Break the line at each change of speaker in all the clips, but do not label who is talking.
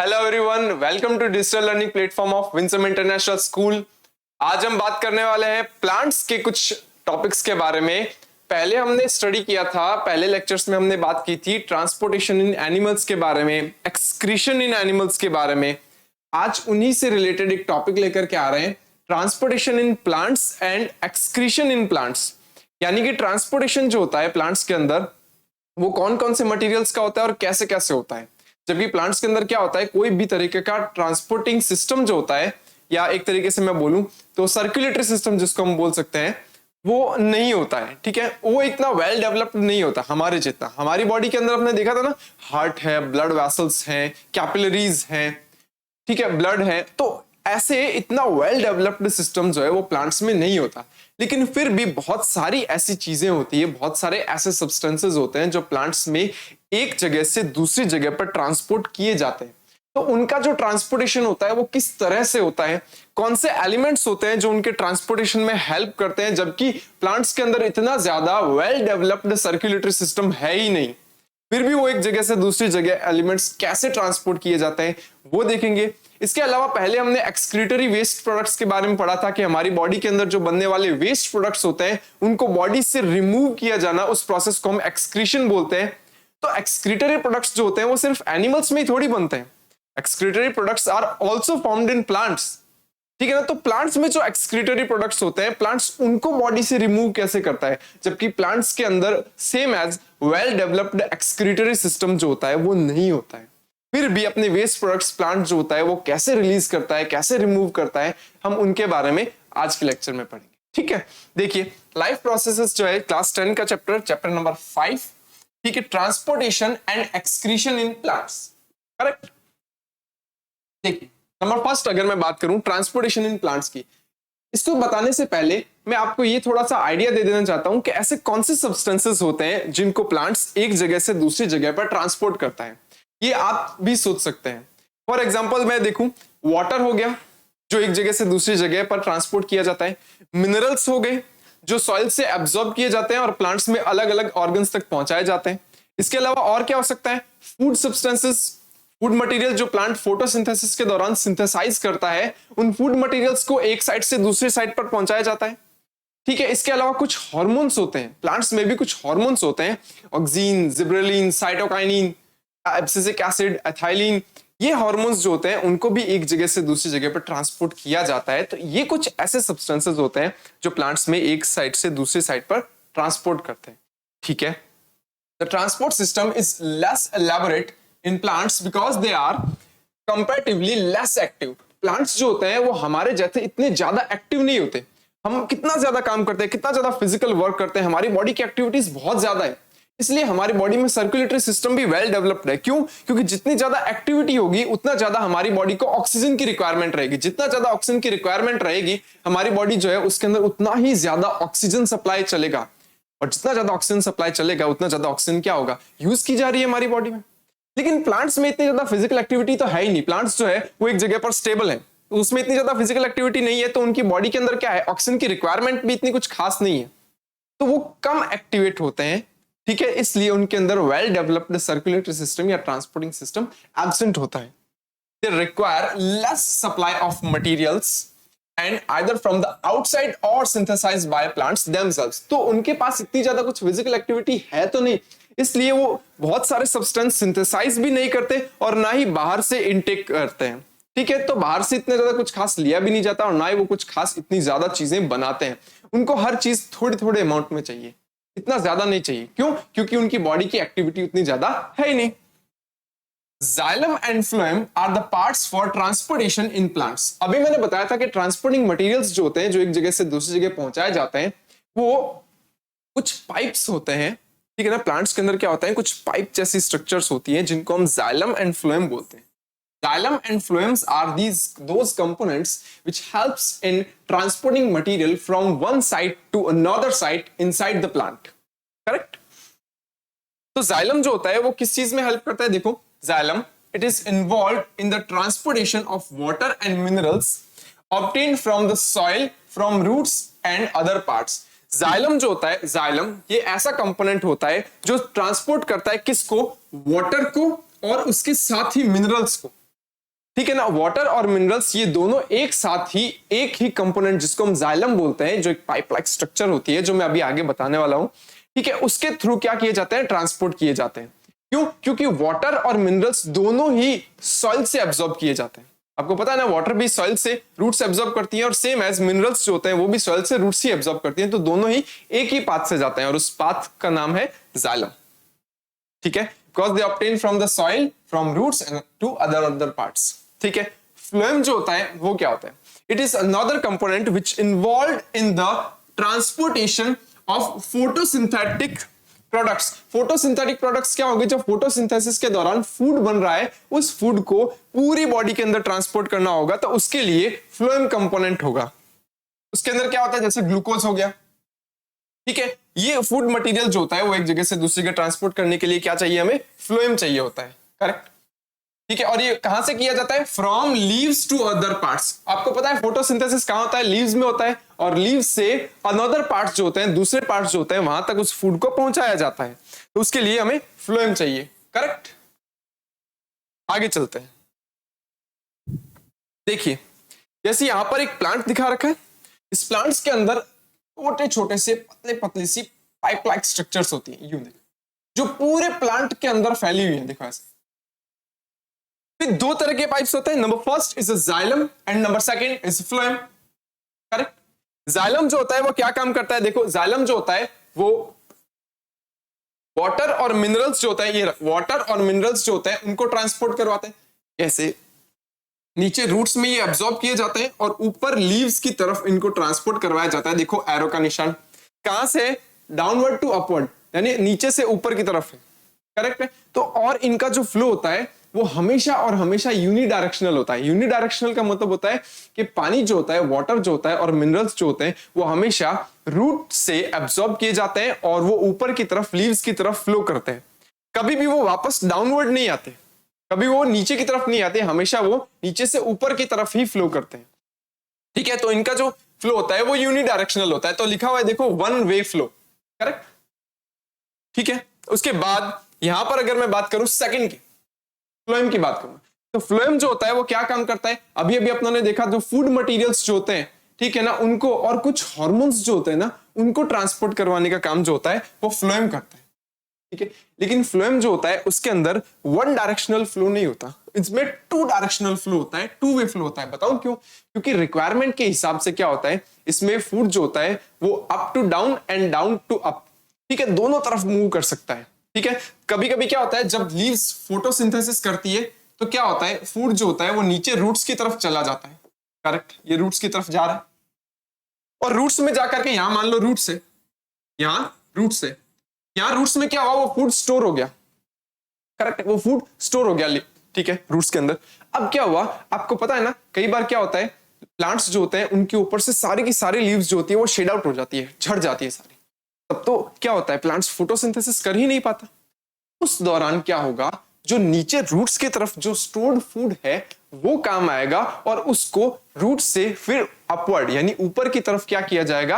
Hello everyone, welcome to digital learning platform of Winsome international school. आज हम बात करने वाले हैं प्लांट्स के कुछ टॉपिक्स के बारे में। पहले हमने स्टडी किया था, पहले लेक्चर्स में हमने बात की थी ट्रांसपोर्टेशन इन एनिमल्स के बारे में, एक्सक्रीशन इन एनिमल्स के बारे में। आज उन्हीं से रिलेटेड एक टॉपिक लेकर के आ रहे हैं, transportation in plants and excretion in plants. यानी कि ट्रांसपोर्टेशन जो होता है प्लांट्स के अंदर, वो कौन कौन से मटेरियल्स का होता है और कैसे कैसे होता है। जबकि प्लांट्स के अंदर क्या होता है, कोई भी तरीके का ट्रांसपोर्टिंग सिस्टम जो होता है, या एक तरीके से मैं बोलूं तो सर्कुलेटरी सिस्टम जिसको हम बोल सकते हैं, वो नहीं होता है। ठीक है, वो इतना वेल डेवलप्ड नहीं होता हमारे जितना। हमारी बॉडी के अंदर आपने देखा था ना, हार्ट है, ब्लड वेसल्स हैं, कैपिलरीज हैं, ठीक है, ब्लड है। तो ऐसे इतना वेल डेवलप्ड सिस्टम जो है वो प्लांट्स में नहीं होता। लेकिन फिर भी बहुत सारी ऐसी चीजें होती है, बहुत सारे ऐसे सब्सटेंसेस होते हैं जो प्लांट्स में एक जगह से दूसरी जगह पर ट्रांसपोर्ट किए जाते हैं। तो उनका जो ट्रांसपोर्टेशन होता है वो किस तरह से होता है, कौन से एलिमेंट्स होते हैं जो उनके ट्रांसपोर्टेशन में हेल्प करते हैं, जबकि प्लांट्स के अंदर इतना ज्यादा वेल डेवलप्ड सर्कुलेटरी सिस्टम है ही नहीं, फिर भी वो एक जगह से दूसरी जगह एलिमेंट्स कैसे ट्रांसपोर्ट किए जाते हैं वो देखेंगे। इसके अलावा पहले हमने एक्सक्रीटरी वेस्ट प्रोडक्ट्स के बारे में पढ़ा था कि हमारी बॉडी के अंदर जो बनने वाले वेस्ट प्रोडक्ट्स होते हैं उनको बॉडी से रिमूव किया जाना, उस प्रोसेस को हम एक्सक्रीशन बोलते हैं। तो एक्सक्रीटरी प्रोडक्ट्स जो होते हैं वो सिर्फ एनिमल्स में ही थोड़ी बनते हैं, excretory products are also found in plants. ठीक है ना, तो प्लांट्स में जो एक्सक्रीटरी प्रोडक्ट्स होते हैं, प्लांट्स उनको बॉडी से रिमूव कैसे करता है, जबकि प्लांट्स के अंदर same as well developed excretory system जो होता है वो नहीं होता है। फिर भी अपने वेस्ट प्रोडक्ट्स प्लांट जो होता है वो कैसे रिलीज करता है, कैसे रिमूव करता है, हम उनके बारे में आज के लेक्चर में पढ़ेंगे। ठीक है, देखिए लाइफ प्रोसेसेस जो है क्लास 10 का चैप्टर नंबर 5, ठीक है, transportation and excretion in plants. Correct. देखिए नंबर फर्स्ट अगर मैं बात करूं ट्रांसपोर्टेशन इन प्लांट्स की, इसको बताने से पहले मैं आपको ये थोड़ा सा आइडिया दे देना चाहता हूं कि ऐसे कौन से सब्सटेंसेस होते हैं जिनको प्लांट्स एक जगह से दूसरी जगह पर ट्रांसपोर्ट करता है। ये आप भी सोच सकते हैं। फॉर एग्जाम्पल मैं देखूं, वाटर हो गया जो एक जगह से दूसरी जगह पर ट्रांसपोर्ट किया जाता है, मिनरल्स हो गए जो सॉइल से एब्जॉर्ब किए जाते हैं और प्लांट्स में अलग अलग ऑर्गन्स तक पहुंचाए जाते हैं। इसके अलावा और क्या हो सकता है, फूड सब्सटेंसेस, फूड मटेरियल जो प्लांट फोटोसिंथेसिस के दौरान सिंथेसाइज करता है, उन फूड मटेरियल्स को एक साइड से दूसरी साइड पर पहुंचाया जाता है। ठीक है, इसके अलावा कुछ हार्मोन्स होते हैं, प्लांट्स में भी कुछ हार्मोन्स होते हैं, oxygen, gibberellin, cytokinin, abscisic acid, ethylene. ये हार्मोन्स जो होते हैं उनको भी एक जगह से दूसरी जगह पर ट्रांसपोर्ट किया जाता है। तो ये कुछ ऐसे सब्सटेंसेस होते हैं जो प्लांट्स में एक साइड से दूसरी साइड पर ट्रांसपोर्ट करते हैं। ठीक है, the transport system is less elaborate in plants because they are comparatively less active. Plants जो होते हैं वो हमारे जैसे इतने ज्यादा एक्टिव नहीं होते। हम कितना ज्यादा काम करते हैं, कितना ज्यादा फिजिकल वर्क करते हैं, हमारी बॉडी की एक्टिविटीज बहुत ज्यादा है, इसलिए हमारी बॉडी में सर्कुलेटरी सिस्टम भी वेल डेवलप्ड है। क्यों? क्योंकि जितनी ज्यादा एक्टिविटी होगी उतना ज्यादा हमारी बॉडी को ऑक्सीजन की रिक्वायरमेंट रहेगी। जितना ज्यादा ऑक्सीजन की रिक्वायरमेंट रहेगी हमारी बॉडी जो है उसके अंदर उतना ही ज्यादा ऑक्सीजन सप्लाई चलेगा, और जितना ज्यादा ऑक्सीजन सप्लाई चलेगा उतना ज्यादा ऑक्सीजन क्या होगा, यूज की जा रही है हमारी बॉडी में। लेकिन प्लांट्स में इतनी ज्यादा फिजिकल एक्टिविटी तो है ही नहीं। प्लांट्स जो है वो एक जगह पर स्टेबल है, उसमें इतनी ज्यादा फिजिकल एक्टिविटी नहीं है, तो उनकी बॉडी के अंदर क्या है, ऑक्सीजन की रिक्वायरमेंट भी इतनी कुछ खास नहीं है, तो वो कम एक्टिवेट होते हैं। ठीक है, इसलिए उनके अंदर वेल डेवलप्ड सर्कुलेटरी सिस्टम या ट्रांसपोर्टिंग सिस्टम एब्सेंट होता है। They require less supply of materials and either from the outside और सिंथेसाइज्ड बाय प्लांट्स देमसेल्व्स। तो उनके पास इतनी ज्यादा कुछ फिजिकल एक्टिविटी है तो नहीं, इसलिए वो बहुत सारे सब्सटेंस सिंथेसाइज भी नहीं करते और ना ही बाहर से इनटेक करते हैं। ठीक है, तो बाहर से इतना ज्यादा कुछ खास लिया भी नहीं जाता और ना ही वो कुछ खास इतनी ज्यादा चीजें बनाते हैं। उनको हर चीज थोड़ी थोड़े अमाउंट में चाहिए, इतना ज्यादा नहीं चाहिए। क्यों? क्योंकि उनकी बॉडी की एक्टिविटी उतनी ज्यादा है ही नहीं। Xylem and phloem are the parts for transportation in plants. अभी मैंने बताया था कि ट्रांसपोर्टिंग मटेरियल्स जो होते हैं, जो एक जगह से दूसरी जगह पहुंचाए जाते हैं, वो कुछ पाइप्स होते हैं। ठीक है ना, प्लांट्स के अंदर क्या होता है, कुछ पाइप जैसी स्ट्रक्चर्स होती हैं जिनको हम जाइलम एंड फ्लोएम बोलते हैं। Xylem and phloems are those components which helps in transporting material from one site to another site inside the plant. Correct? तो xylem जो होता है वो किस चीज में हेल्प करता है? देखो, xylem it is involved in the transportation of water and minerals obtained from the soil, from roots and other parts. xylem जो होता है, xylem ये ऐसा कंपोनेंट होता है जो ट्रांसपोर्ट करता है किसको? वाटर को और उसके साथ ही मिनरल्स को। ठीक है ना। वाटर और मिनरल्स ये दोनों एक साथ ही एक ही कंपोनेंट जिसको हम जाइलम बोलते हैं, जो एक पाइप लाइक स्ट्रक्चर होती है, जो मैं अभी आगे बताने वाला हूं, ठीक है, उसके थ्रू क्या किए जाते हैं, ट्रांसपोर्ट किए जाते हैं। क्यों? क्योंकि वाटर और मिनरल्स दोनों ही सॉइल से एब्जॉर्ब किए जाते हैं। आपको पता है ना, वाटर भी सॉइल से रूट से एब्जॉर्ब करती है, और सेम एज मिनरल्स जो होते हैं वो भी सॉइल से रूट से एब्जॉर्ब करती हैं, तो दोनों ही एक ही पाथ से जाते हैं, और उस पाथ का नाम है जाइलम। ठीक है, because they obtain from the soil from roots and to other parts. ठीक है, फ्लोएम जो होता है वो क्या होता है? It is another component which involve in the transportation of photosynthetic products. Photosynthetic products क्या होंगे? जब फोटोसिंथेसिस के दौरान फूड बन रहा है, उस फूड को पूरी बॉडी के अंदर ट्रांसपोर्ट करना होगा, तो उसके लिए फ्लोएम कंपोनेंट होगा। उसके अंदर क्या होता है? जैसे ग्लूकोज हो गया, ठीक है, ये फूड मटेरियल जो होता है वो एक जगह से दूसरी जगह ट्रांसपोर्ट करने के लिए क्या चाहिए? हमें फ्लोएम चाहिए होता है, करेक्ट। ठीक है, और ये कहां से किया जाता है? From leaves to other parts. आपको पता है फोटोसिंथेसिस कहां होता है? लीव्स में होता है, और लीव्स से अनदर पार्ट्स जो होते हैं, दूसरे पार्ट्स जो होते हैं, वहां तक उस फूड को पहुंचाया जाता है, तो उसके लिए हमें फ्लोएम चाहिए, करेक्ट। आगे चलते हैं। देखिए, जैसे यहां पर एक प्लांट दिखा रखा है, इस प्लांट्स के अंदर छोटे छोटे से पतले पतली सी पाइप लाइक स्ट्रक्चर्स होती हैं, यूं देखो, जो पूरे प्लांट के अंदर फैली हुई है। देखो ऐसे फिर दो तरह के पाइप्स होते हैं। Number first is xylem and number second is phloem, correct. Xylem जो होता है वो क्या काम करता है? देखो, जाइलम जो होता है वो वाटर और मिनरल्स जो होता है, ये वाटर और मिनरल्स जो होते हैं उनको ट्रांसपोर्ट करवाते हैं। ऐसे नीचे रूट्स में ये एब्जॉर्ब किए जाते हैं, और ऊपर लीव्स की तरफ इनको ट्रांसपोर्ट करवाया जाता है। देखो एरो का निशान कहां से? डाउनवर्ड टू अपवर्ड, यानी नीचे से ऊपर की तरफ है, करेक्ट है। तो और इनका जो फ्लो होता है वो हमेशा और हमेशा यूनिडायरेक्शनल होता है। यूनिडायरेक्शनल का मतलब होता है कि पानी जो होता है, वाटर जो होता है और मिनरल्स जो होते हैं वो हमेशा रूट से एब्जॉर्ब किए जाते हैं, और वो ऊपर की तरफ लीव्स की तरफ फ्लो करते हैं। कभी भी वो वापस डाउनवर्ड नहीं आते, कभी वो नीचे की तरफ नहीं आते, हमेशा वो नीचे से ऊपर की तरफ ही फ्लो करते हैं। ठीक है, तो इनका जो फ्लो होता है वो यूनिडायरेक्शनल होता है। तो लिखा हुआ है देखो, वन वे फ्लो, करेक्ट। ठीक है, उसके बाद यहां पर अगर मैं बात करूं सेकंड की, फ्लोएम की बात करूं, तो फ्लोएम जो होता है वो क्या काम करता है? अभी अभी अपनों ने देखा, जो फूड मटेरियल्स जो होते हैं, ठीक है ना, उनको, और कुछ हार्मोन्स जो होते हैं ना, उनको ट्रांसपोर्ट करवाने का काम जो होता है वो फ्लोएम करता है। ठीक है, लेकिन फ्लोएम जो होता है उसके अंदर वन डायरेक्शनल फ्लो नहीं होता, इसमें टू डायरेक्शनल फ्लो होता है, टू वे फ्लो होता है। बताऊं क्यों? क्योंकि रिक्वायरमेंट के हिसाब से क्या होता है, इसमें फूड जो होता है वो up to down and down to up, ठीक है, दोनों तरफ मूव कर सकता है। ठीक है, कभी कभी क्या होता है, जब लीव्स फोटोसिंथेसिस करती है तो क्या होता है, फूड जो होता है वो नीचे रूट्स की तरफ चला जाता है, करेक्ट। ये रूट्स की तरफ जा रहा है, और रूट्स में जाकर के यहां मान लो रूट से, यहां रूट से, यहां रूट्स में क्या हुआ, वो फूड स्टोर हो गया, करेक्ट, वो फूड स्टोर हो गया, ठीक है, रूट्स के अंदर। अब क्या हुआ, आपको पता है ना, कई बार क्या होता है, प्लांट्स जो होते हैं उनके ऊपर से सारी की सारी लीव्स जो होती है वो शेड आउट हो जाती है, झड़ जाती है सारी। तब तो क्या होता है, प्लांट्स फोटोसिंथेसिस कर ही नहीं पाता। उस दौरान क्या होगा, जो नीचे रूट्स की तरफ जो स्टोर्ड फूड है वो काम आएगा, और उसको रूट से फिर अपवर्ड यानी ऊपर की तरफ क्या किया जाएगा,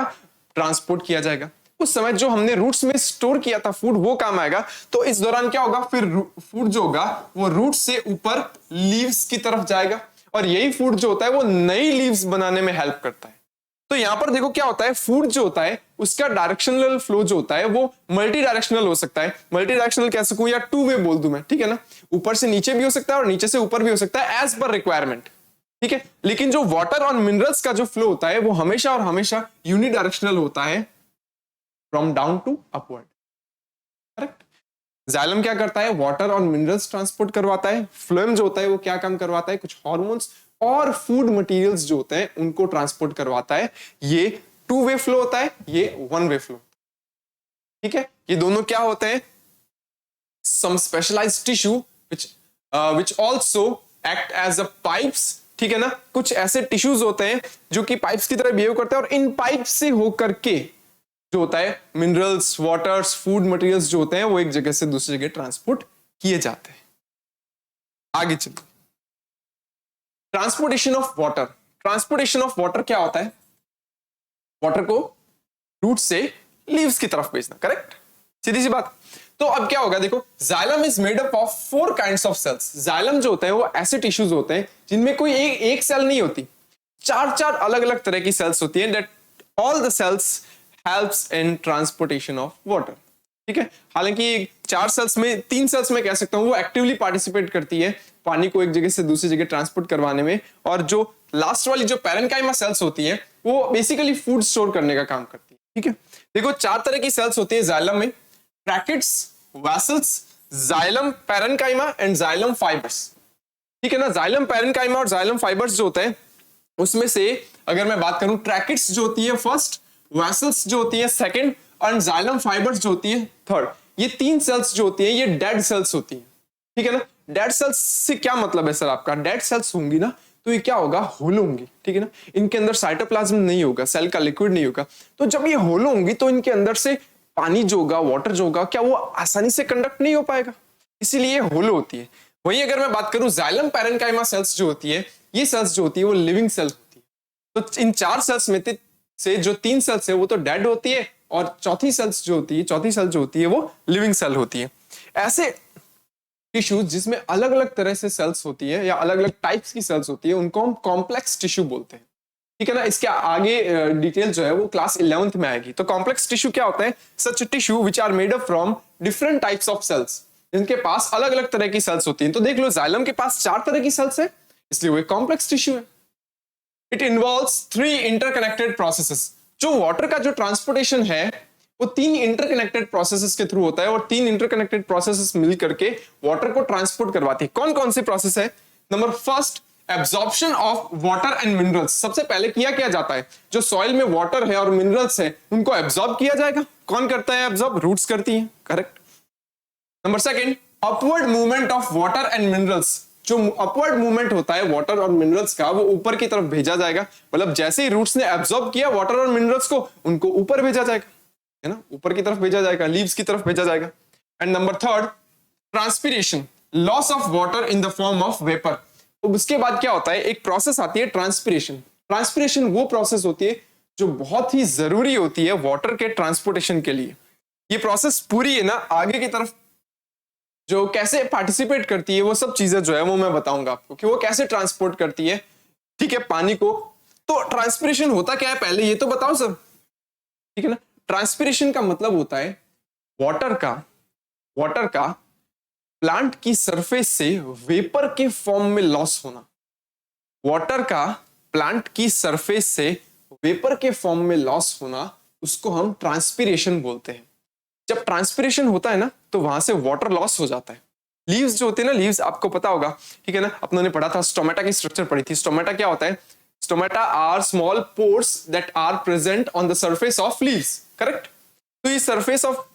ट्रांसपोर्ट किया जाएगा। उस समय जो हमने रूट्स में स्टोर किया था फूड वो काम आएगा। तो इस दौरान क्या होगा, फिर फूड जो होगा वो रूट से ऊपर लीव्स की तरफ जाएगा, और यही फूड जो होता है वो नई लीव्स बनाने में हेल्प करता है। तो यहां पर देखो क्या होता है, फूड जो होता है उसका डायरेक्शनल फ्लो जो होता है वो मल्टी डायरेक्शनल हो सकता है। मल्टी डायरेक्शनल कह सकूं या टू वे बोल दूं मैं, ठीक है ना, ऊपर से नीचे भी हो सकता है और नीचे से ऊपर भी हो सकता है, एज पर रिक्वायरमेंट। ठीक है, लेकिन जो वाटर और मिनरल्स का जो फ्लो होता है वो हमेशा और हमेशा यूनिडायरेक्शनल होता है, from down to upward, correct. जाइलम क्या करता है, वाटर और मिनरल्स ट्रांसपोर्ट करवाता है। फ्लोएम जो होता है वो क्या काम करवाता है, कुछ हार्मोन्स और फूड मटेरियल्स जो होते हैं उनको ट्रांसपोर्ट करवाता है। ये टू वे फ्लो होता है, ये वन वे फ्लो। ठीक है, ये दोनों क्या होते हैं, some specialised tissue which also act as a pipes. ठीक है ना, कुछ ऐसे टिश्यूज होते हैं जो कि पाइप्स की तरह बिहेव करते हैं, और इन पाइप से होकर के जो होता है मिनरल्स, वाटर्स, फूड मटेरियल्स जो होते हैं वो एक जगह से दूसरी जगह ट्रांसपोर्ट किए जाते हैं। आगे चलते, transportation of water. Transportation of water क्या होता है, वाटर को रूट से लीव्स की तरफ भेजना, करेक्ट, सीधी सी बात। तो अब क्या होगा, देखो xylem is made up of 4 kinds of cells. Xylem जो होते हैं वो ऐसे टिश्यूज होते हैं जिनमें कोई एक सेल नहीं होती, 4 अलग अलग तरह की सेल्स होती हैं। That all the cells helps in transportation of water. ठीक है, हालांकि 4 सेल्स में 3 सेल्स में कह सकता हूं वो एक्टिवली पार्टिसिपेट करती है पानी को एक जगह से दूसरी जगह ट्रांसपोर्ट करवाने में, और जो लास्ट वाली जो पैरेन्काइमा सेल्स होती हैं वो बेसिकली फूड स्टोर करने का काम करती है। ठीक है, देखो 4 तरह की सेल्स होती है जाइलम में, brackets, vessels, xylem parenchyma and xylem fibres. ठीक है ना, जाइलम पैरेन्काइमा और जाइलम फाइबर्स जो होते हैं उसमें से अगर मैं बात करूं, ट्रैकिट्स जो होती है फर्स्ट, वेसल्स जो होती है सेकंड, और जाइलम फाइबर्स जो होती है थर्ड। ये 3 सेल्स जो होती है ये डेड सेल्स होती है। ठीक है ना, डेड सेल्स से क्या मतलब है सर आपका, डेड सेल्स होंगी ना तो ये क्या होगा, होलो होंगी। ठीक है ना, इनके अंदर साइटोप्लाज्म नहीं होगा, सेल का लिक्विड नहीं होगा। तो जब ये होलो होंगी तो इनके अंदर से पानी जो होगा, वाटर जो होगा, क्या वो आसानी से कंडक्ट नहीं हो पाएगा, इसीलिए होलो होती है। वही अगर मैं बात करूं जाइलम पैरेन्काइमा सेल्स जो होती है, ये सेल्स जो होती है वो लिविंग सेल होती है। तो इन 4 सेल्स में से जो 3 सेल्स है वो तो डेड होती है, और चौथी सेल जो होती है वो लिविंग सेल होती है। ऐसे टिश्यूज जिसमें अलग अलग तरह से सेल्स होती है या अलग अलग टाइप्स की सेल्स होती है उनको हम कॉम्प्लेक्स टिश्यू बोलते हैं। ठीक है ना, इसके आगे डिटेल जो है वो क्लास 11th में आएगी। तो कॉम्प्लेक्स टिश्यू क्या होता है, such tissue which are made up from different types of cells, जिनके पास अलग अलग तरह की सेल्स होती हैं। तो देख लो जाइलम के पास 4 तरह की सेल्स है, इसलिए वो एक कॉम्प्लेक्स टिश्यू है। It involves 3 interconnected processes. जो वाटर का जो ट्रांसपोर्टेशन है वो 3 इंटरकनेक्टेड प्रोसेसेस के थ्रू होता है, और 3 इंटरकनेक्टेड प्रोसेसेस मिल करके वाटर को ट्रांसपोर्ट करवाती है। कौन कौन से प्रोसेस है, number first absorption of water and minerals. सबसे पहले क्या जाता है, जो सॉइल में वाटर है और मिनरल्स है उनको एब्जॉर्ब किया जाएगा। कौन करता है एब्जॉर्ब, रूट्स करती हैं, correct. Number second upward movement of water and minerals. जो अपवर्ड मूवमेंट होता है वाटर और मिनरल्स का वो ऊपर की तरफ भेजा जाएगा, मतलब जैसे ही रूट्स ने एब्जॉर्ब किया वाटर और मिनरल्स को, उनको ऊपर भेजा जाएगा, है ना, ऊपर की तरफ भेजा जाएगा, लीव्स की तरफ भेजा जाएगा। And number third transpiration, loss of water in the form of vapour. तो उसके बाद क्या होता है, एक प्रोसेस आती है ट्रांसपिरेशन। ट्रांसपिरेशन वो प्रोसेस होती है जो बहुत ही जरूरी होती है वाटर के ट्रांसपोर्टेशन के लिए। ये प्रोसेस पूरी है ना आगे की तरफ जो कैसे पार्टिसिपेट करती है, वो सब चीजें जो है वो मैं बताऊंगा आपको कि वो कैसे ट्रांसपोर्ट करती है, ठीक है, पानी को। तो ट्रांसपिरेशन होता क्या है पहले ये तो बताओ सर, ठीक है ना। ट्रांसपिरेशन का मतलब होता है वाटर का प्लांट की सरफेस से वेपर के फॉर्म में लॉस होना। वाटर का प्लांट की सरफेस से वेपर के फॉर्म में लॉस होना, उसको हम ट्रांसपिरेशन बोलते हैं। जब ट्रांसपिरेशन होता है ना तो वहां से वाटर लॉस हो जाता है। लीव्स जो होते हैं ना, लीव्स आपको पता होगा, ठीक है ना, अपनों ने पढ़ा था, स्टोमेटा की स्ट्रक्चर पढ़ी थी। स्टोमेटा क्या होता है, stomata are small pores that are present on the surface of leaves, correct. तो ये सरफेस ऑफ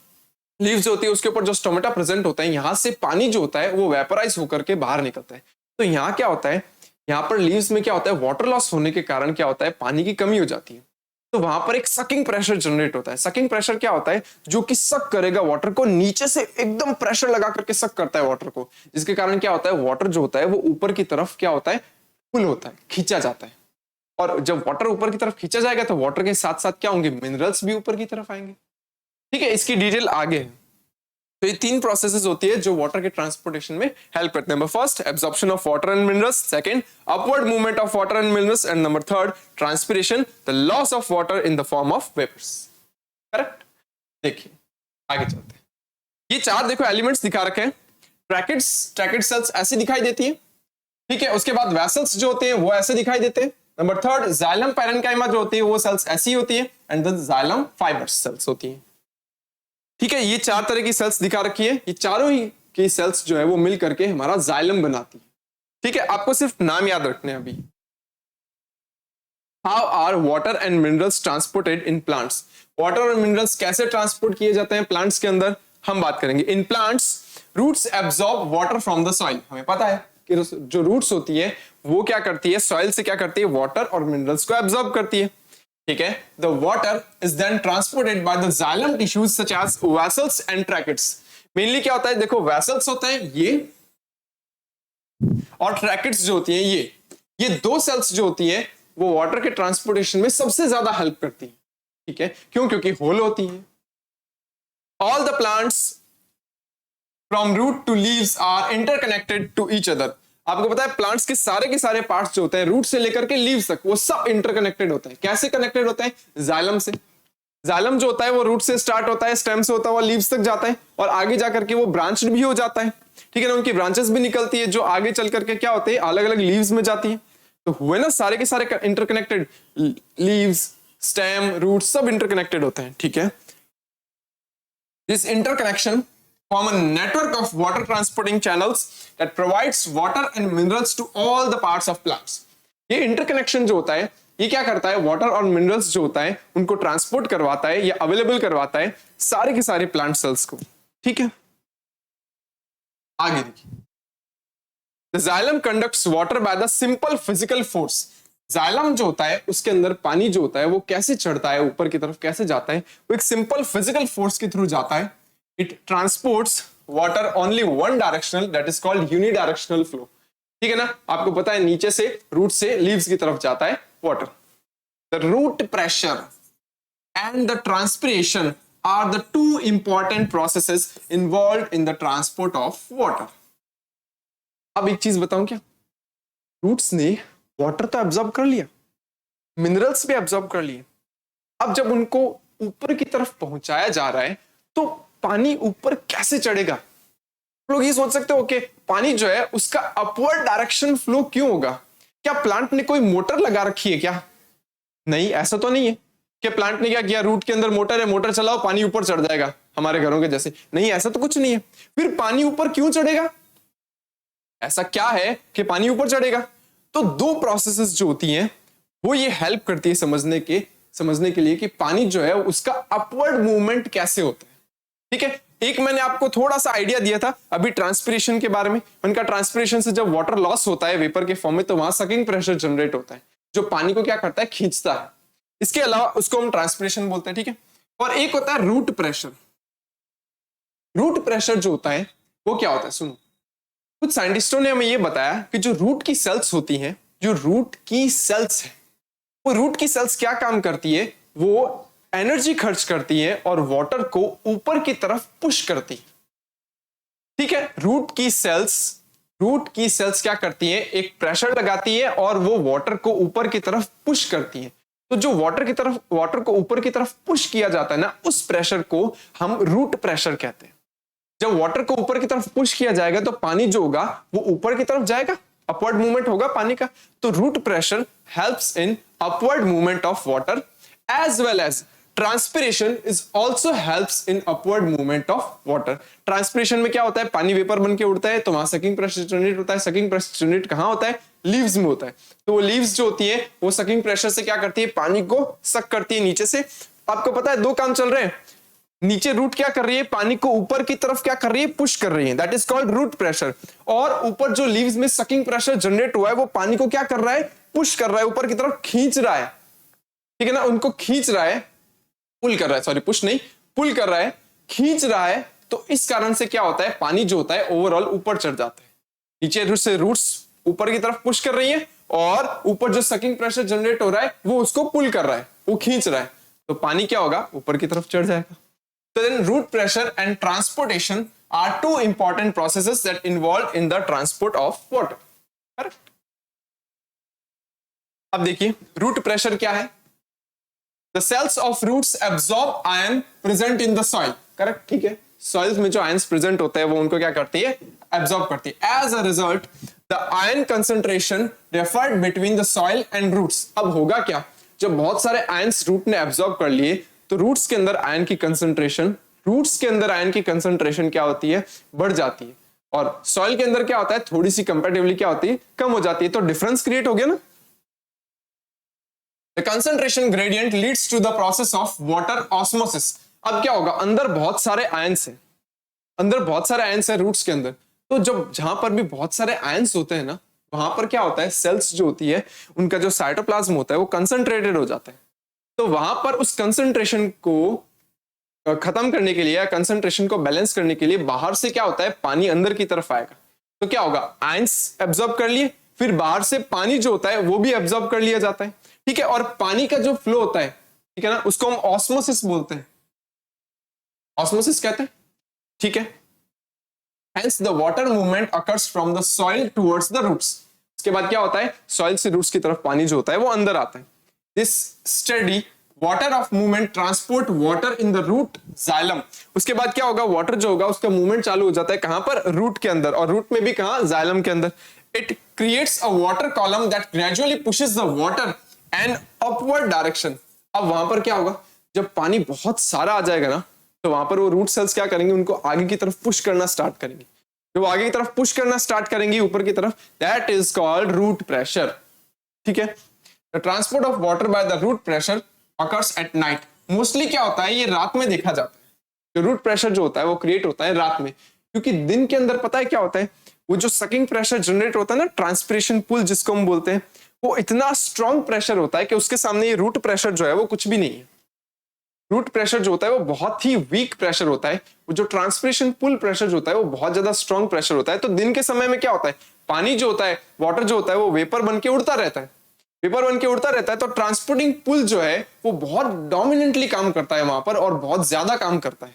लीव्स जो होती है उसके ऊपर जो स्टोमेटा प्रेजेंट होता है, यहां से पानी जो होता है वो वेपराइज होकर के बाहर निकलता है। तो यहाँ क्या होता है, यहाँ पर लीव्स में क्या होता है, वाटर लॉस होने के कारण क्या होता है, पानी की कमी हो जाती है। तो वहां पर एक सकिंग प्रेशर जनरेट होता है। सकिंग प्रेशर क्या होता है, जो कि सक करेगा वाटर को, नीचे से एकदम प्रेशर लगा करके सक करता है वाटर को, जिसके कारण क्या होता है, वाटर जो होता है वो ऊपर की तरफ क्या होता है, पुल होता है, खींचा जाता है। और जब वाटर ऊपर की तरफ खींचा जाएगा तो वाटर के साथ साथ क्या होंगे, मिनरल्स भी ऊपर की तरफ आएंगे। ठीक है, इसकी डिटेल आगे है। तो ये 3 प्रोसेसेस होती है जो वाटर के ट्रांसपोर्टेशन में हेल्प करते हैं। Number first absorption of water and minerals, second upward movement of water and minerals, and number third transpiration, the loss of water in the form of vapours, correct. देखिए आगे चलते हैं। ये 4 देखो एलिमेंट्स दिखा रखे हैं। ट्रैकेट सेल्स ऐसे दिखाई देती है, ठीक है। उसके बाद वेसल्स जो होते हैं वो ऐसे दिखाई देते हैं। नंबर थर्ड जाइलम पैरेन्काइमा जो होती है वो सेल्स ऐसी होती है, and the xylem fibres cells होती है। ठीक है, ये 4 तरह की सेल्स दिखा रखी है। ये चारों ही की सेल्स जो है वो मिल करके हमारा जाइलम बनाती है। ठीक है, आपको सिर्फ नाम याद रखने हैं अभी। How are water and minerals transported in plants. Water और मिनरल्स कैसे ट्रांसपोर्ट किए जाते हैं प्लांट्स के अंदर, हम बात करेंगे। In plants roots absorb water from the soil. हमें पता है कि जो रूट्स होती है वो क्या करती है, सॉइल से क्या करती है, वाटर और मिनरल्स को एब्जॉर्ब करती है। ठीक है, the water is then transported by the xylem tissues such as vessels and tracheids. Mainly क्या होता है, देखो वेसल्स होते हैं ये, और ट्रैकेट्स जो होती हैं ये 2 सेल्स जो होती है वो वाटर के ट्रांसपोर्टेशन में सबसे ज्यादा हेल्प करती है। ठीक है, क्यों, क्योंकि होल होती है। All the plants from root to leaves are interconnected to each other. आपको पता है प्लांट्स के सारे पार्ट्स जो होते हैं रूट से लेकर के लीव्स तक वो सब इंटरकनेक्टेड होते हैं। कैसे कनेक्टेड होते हैं? जाइलम से। जाइलम जो होता है वो रूट से स्टार्ट होता है, स्टेम से होता है, वो लीव्स तक जाता है और आगे जाकर के वो ब्रांच्ड भी हो जाता है। ठीक है ना, उनकी ब्रांचेस भी निकलती है जो आगे चल करके क्या होते हैं, अलग अलग लीव्स में जाती है। तो हुए ना सारे के सारे इंटरकनेक्टेड, लीव्स, स्टेम, रूट सब इंटरकनेक्टेड होते हैं। ठीक है, this interconnection form a network of water transporting channels that provides water and minerals to all the parts of plants। ये इंटरकनेक्शन जो होता है ये क्या करता है, वाटर और मिनरल्स जो होता है उनको ट्रांसपोर्ट करवाता है या अवेलेबल करवाता है सारे के सारे प्लांट सेल्स को। ठीक है, आगे देखिए, the xylem conducts water by the simple physical force. Xylem जो होता है उसके अंदर पानी जो होता है वो कैसे चढ़ता है ऊपर की तरफ, कैसे जाता है, वो एक सिंपल फिजिकल फोर्स के थ्रू जाता है। It transports water only one directional, that is called unidirectional flow। ठीक है ना, आपको पता है नीचे से रूट से लीव्स की तरफ जाता है water. The root pressure and the transpiration are the two important processes involved in the transport of water। अब एक चीज बताऊं क्या, रूट्स ने वाटर तो एब्जॉर्ब कर लिया, मिनरल्स भी एब्जॉर्ब कर लिए, अब जब उनको ऊपर की तरफ पहुंचाया जा रहा है तो पानी ऊपर कैसे चढ़ेगा? लोग ये सोच सकते हो कि पानी जो है उसका अपवर्ड डायरेक्शन फ्लो क्यों होगा? क्या प्लांट ने कोई मोटर लगा रखी है क्या? नहीं, ऐसा तो नहीं है कि प्लांट ने क्या किया, रूट के अंदर मोटर है, मोटर चलाओ पानी ऊपर चढ़ जाएगा हमारे घरों के जैसे। नहीं, ऐसा तो कुछ नहीं है। फिर पानी ऊपर क्यों चढ़ेगा? ऐसा क्या है कि पानी ऊपर चढ़ेगा? तो दो प्रोसेसेस जो होती हैं वो ये हेल्प करती है समझने के लिए कि पानी जो है उसका अपवर्ड मूवमेंट कैसे होता है। ठीक है, एक मैंने आपको थोड़ा सा आइडिया दिया था अभी ट्रांसपिरेशन के बारे में। उनका ट्रांसपिरेशन से जब वाटर लॉस होता है वेपर के फॉर्म में तो वहां सकिंग प्रेशर जनरेट होता है जो पानी को क्या करता है, खींचता है। इसके अलावा उसको हम ट्रांसपिरेशन बोलते हैं। ठीक है, और एक होता है रूट प्रेशर। रूट प्रेशर जो होता है वो क्या होता है, सुनो। कुछ साइंटिस्टों ने हमें ये बताया कि जो रूट की सेल्स होती हैं, जो रूट की सेल्स है, वो रूट की सेल्स क्या काम करती है, वो एनर्जी खर्च करती है और वाटर को ऊपर की तरफ पुश करती है। ठीक है, रूट की सेल्स क्या करती हैं, एक प्रेशर लगाती है और वो वाटर को ऊपर की तरफ पुश करती है। तो जो वाटर को ऊपर की तरफ पुश किया जाता है ना, उस प्रेशर को हम रूट प्रेशर कहते हैं। जब वाटर को ऊपर की तरफ पुश किया जाएगा तो पानी जो होगा वो ऊपर की तरफ जाएगा, अपवर्ड मूवमेंट होगा पानी का। तो root pressure helps in upward movement of water as well as transpiration is also helps in upward movement of water। Transpiration में क्या होता है, पानी वेपर बन के उड़ता है तो वहां सकिंग प्रेशर जनरेट होता है। सकिंग प्रेशर जनरेट कहां होता है, लीव्स में होता है। तो वो लीव्स जो होती है वो सकिंग प्रेशर से क्या करती है, पानी को सक करती है नीचे से। आपको पता है दो काम चल रहे हैं, नीचे रूट क्या कर रही है, पानी को ऊपर की तरफ क्या कर रही है, पुश कर रही है, that is called root pressure. और ऊपर जो लीव्स में सकिंग प्रेशर जनरेट हुआ है वो पानी को क्या कर रहा है, पुश कर रहा है, ऊपर की तरफ खींच रहा है। ठीक है ना, उनको खींच रहा है, पुल कर रहा है, सॉरी पुश नहीं, पुल कर रहा है, खींच रहा है। तो इस कारण से क्या होता है, पानी जो होता है ओवरऑल ऊपर चढ़ जाता है। नीचे से रूट्स ऊपर की तरफ पुश कर रही है और ऊपर जो सकिंग प्रेशर जनरेट हो रहा है वो उसको पुल कर रहा है, वो खींच रहा है। तो पानी क्या होगा, ऊपर की तरफ चढ़ जाएगा। तो then root pressure and transportation are two important processes that involve in the transport of water. Correct. अब देखिए रूट प्रेशर क्या है, The cells of roots absorb iron present in the soil। Correct, ठीक है, सॉइल्स में जो ions present होते हैं वो उनको क्या करती है, एब्जॉर्ब करती है। As a result the ion concentration differed between the soil and roots. अब होगा क्या, जब बहुत सारे आयंस रूट ने एब्जॉर्ब कर लिए तो रूट्स के अंदर आयन की कंसंट्रेशन क्या होती है, बढ़ जाती है। और सॉइल के अंदर क्या होता है, थोड़ी सी कंपैरेटिवली क्या होती है, कम हो जाती है। तो डिफरेंस क्रिएट हो गया ना। The concentration gradient leads to the process of water osmosis। अब क्या होगा, अंदर बहुत सारे आयंस हैं रूट्स के अंदर। तो जब जहां पर भी बहुत सारे आयंस होते हैं ना, वहां पर क्या होता है, सेल्स जो होती है उनका जो साइटोप्लाज्म होता है वो कंसंट्रेटेड हो जाता है। तो वहां पर उस कंसंट्रेशन को खत्म करने के लिए या कंसंट्रेशन को बैलेंस करने के लिए बाहर से क्या होता है, पानी अंदर की तरफ आएगा। तो क्या होगा, आयंस एब्जॉर्ब कर लिए, फिर बाहर से पानी जो होता है वो भी एब्जॉर्ब कर लिया जाता है। ठीक है, और पानी का जो फ्लो होता है, ठीक है ना, उसको हम ऑस्मोसिस बोलते हैं, ऑस्मोसिस कहते हैं। ठीक है, Hence the water movement occurs from the soil towards the roots. इसके बाद क्या होता है, सॉइल से रूट्स की तरफ पानी जो होता है वो अंदर आता है. This steady water of movement transport water in the root xylem. उसके बाद क्या होगा, वाटर जो होगा उसका मूवमेंट चालू हो जाता है कहां पर, रूट के अंदर, और रूट में भी कहां, जाइलम के अंदर. It creates a water column that gradually pushes the water and upward direction. अब वहां पर क्या होगा, जब पानी बहुत सारा आ जाएगा ना, तो वहां पर वो रूट सेल्स क्या करेंगे, उनको आगे की तरफ पुश करना स्टार्ट करेंगे. जो आगे की तरफ पुश करना स्टार्ट करेंगी ऊपर की तरफ, that is called root pressure. ठीक है. The transport of water by the root pressure occurs at night. Mostly क्या होता है, ये रात में देखा जाता है. जो रूट प्रेशर जो होता है वो क्रिएट होता है रात में, क्योंकि दिन के अंदर पता है क्या होता है, वो जो सकिंग प्रेशर जनरेट होता है ना, ट्रांसपिरेशन पुल जिसको हम बोलते हैं, वो इतना स्ट्रॉन्ग प्रेशर होता है कि उसके सामने ये रूट प्रेशर जो है वो कुछ भी नहीं है. रूट प्रेशर जो होता है वो बहुत ही वीक प्रेशर होता है. वो जो ट्रांसपिरेशन पुल प्रेशर जो होता है वो बहुत ज्यादा स्ट्रॉन्ग प्रेशर होता है. तो दिन के समय में क्या होता है, पानी जो होता है, वाटर जो होता है, वो वेपर बन के उड़ता रहता है. वेपर बन के उड़ता रहता है, तो ट्रांसपोर्टिंग पुल जो है वो बहुत डोमिनेंटली काम करता है वहां पर, और बहुत ज्यादा काम करता है.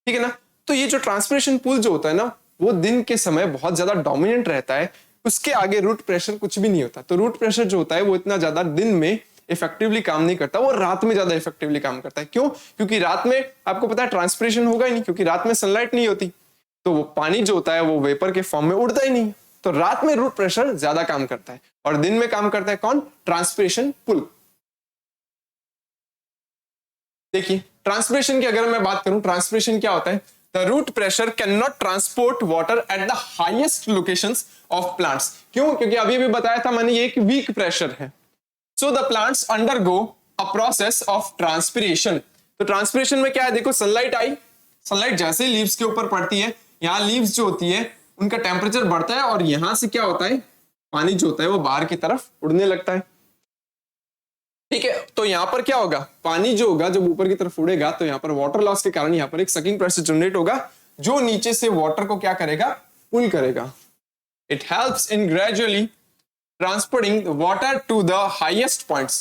ठीक है ना. तो ये जो ट्रांसपिरेशन पुल जो होता है ना, वो दिन के समय बहुत ज्यादा डोमिनेंट रहता है. उसके आगे रूट प्रेशर कुछ भी नहीं होता. तो रूट प्रेशर जो होता है वो इतना ज्यादा दिन में इफेक्टिवली काम नहीं करता, वो रात में ज्यादा इफेक्टिवली काम करता है. क्यों? क्योंकि रात में आपको पता है ट्रांसपिरेशन होगा ही नहीं, क्योंकि रात में सनलाइट नहीं होती, तो वो पानी जो होता है वो वेपर के फॉर्म में उड़ता ही नहीं. तो रात में रूट प्रेशर ज्यादा काम करता है, और दिन में काम करता है कौन, ट्रांसपिरेशन पुल. देखिए ट्रांसपिरेशन की अगर मैं बात करूं, ट्रांसपिरेशन क्या होता है, the root pressure can not transport water at the highest locations of plants. क्यों? क्योंकि अभी भी बताया था मैंने, ये एक वीक प्रेशर है. So the plants undergo a process of transpiration. तो ट्रांसपिरेशन में क्या है, देखो सनलाइट आई, सनलाइट जैसे लीव्स के ऊपर पड़ती है, यहाँ लीव्स जो होती है उनका टेम्परेचर बढ़ता है, और यहां से क्या होता है, पानी जो होता है वो बाहर की तरफ उड़ने लगता है. ठीक है. तो यहाँ पर क्या होगा, पानी जो होगा जब ऊपर की तरफ उड़ेगा, तो यहाँ पर वाटर लॉस के कारण यहाँ पर एक सकिंग प्रेशर जनरेट होगा, जो नीचे से वाटर को क्या करेगा, पुल करेगा. It helps in gradually transporting water to the highest points.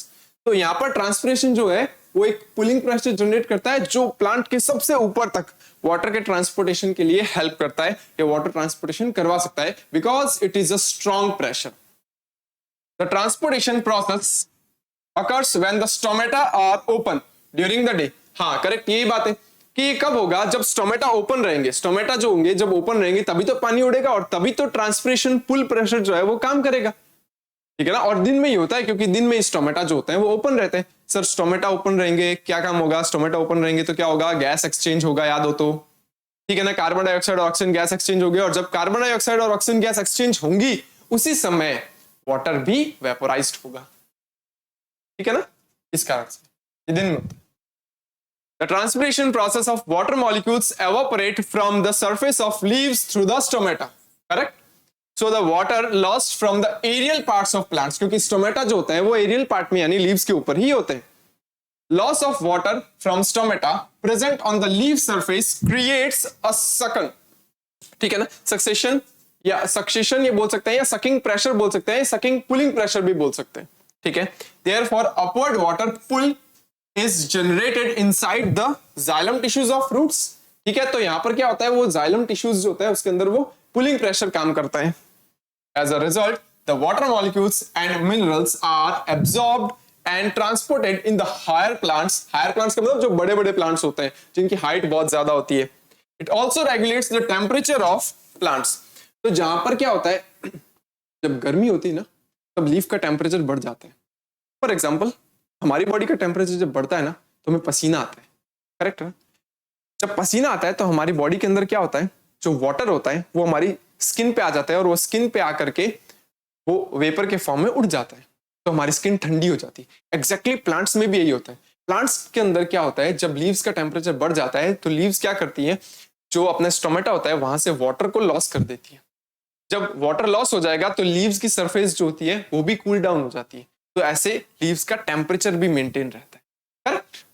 तो यहाँ पर ट्रांसपिरेशन जो है वो एक पुलिंग प्रेशर जनरेट करता है, जो प्लांट के सबसे ऊपर तक वाटर के ट्रांसपोर्टेशन के लिए हेल्प करता है, या वाटर ट्रांसपोर्टेशन करवा सकता है, because it is a strong pressure. The transportation process occurs when the stomata are open during the day. हाँ करेक्ट, यही बात है कि ये कब होगा, जब स्टोमेटा ओपन रहेंगे. स्टोमेटा जो होंगे जब ओपन रहेंगे तभी तो पानी उड़ेगा, और तभी तो ट्रांसपिरेशन पुल प्रेशर जो है वो काम करेगा. ठीक है ना. और दिन में ही होता है, क्योंकि दिन में स्टोमेटा जो होते हैं वो ओपन रहते हैं. सर स्टोमेटा ओपन रहेंगे क्या काम होगा, स्टोमेटा ओपन रहेंगे तो क्या होगा, गैस एक्सचेंज होगा, याद हो तो. ठीक है ना. कार्बन डाइऑक्साइड और ऑक्सीजन गैस एक्सचेंज होगी, और जब कार्बन डाइऑक्साइड और ऑक्सीजन गैस एक्सचेंज होंगी उसी समय वाटर भी वेपोराइज्ड होगा. ठीक है ना. इस कारण से ये दिन में होता है. The transpiration process of water molecules evaporate from the surface of leaves through the stomata. Correct? So the water lost from the aerial parts of plants, क्योंकि stomata जो होता है वो aerial part में यानी leaves के ऊपर ही होते हैं. Loss of water from stomata present on the leaf surface creates a suction. ठीक है ना. Succession या succession ये बोल सकते हैं, या sucking pressure बोल सकते हैं, sucking pulling pressure भी बोल सकते हैं. ठीक है. Therefore upward water pull is generated inside the xylem tissues of roots. ठीक है. तो यहां पर क्या होता है, वो xylem tissues जो होता है उसके अंदर वो पुलिंग प्रेशर काम करता है. As a result, the water molecules and minerals are absorbed and transported in the higher plants. Higher plants का मतलब जो बड़े बड़े plants होते हैं जिनकी हाइट बहुत ज्यादा होती है. It also regulates the temperature of plants. तो जहां पर क्या होता है, जब गर्मी होती है ना तब लीफ का टेम्परेचर बढ़ जाता है. फॉर एग्जाम्पल हमारी बॉडी का टेम्परेचर जब बढ़ता है ना तो हमें पसीना आता है. करेक्ट है. जब पसीना आता है तो हमारी बॉडी के अंदर क्या होता है, जो वाटर होता है वो हमारी स्किन पे आ जाता है, और वो स्किन पे आकर के वो वेपर के फॉर्म में उड़ जाता है, तो हमारी स्किन ठंडी हो जाती है. एग्जैक्टली प्लांट्स में भी यही होता है. प्लांट्स के अंदर क्या होता है, जब लीव्स का टेम्परेचर बढ़ जाता है तो लीव्स क्या करती हैं, जो अपना स्टोमेटा होता है वहां से वाटर को लॉस कर देती है. जब वाटर लॉस हो जाएगा तो लीव्स की सरफेस जो होती है वो भी कूल डाउन हो जाती है, तो ऐसे लीव्स का टेम्परेचर भी मेंटेन रहता है. करेक्ट.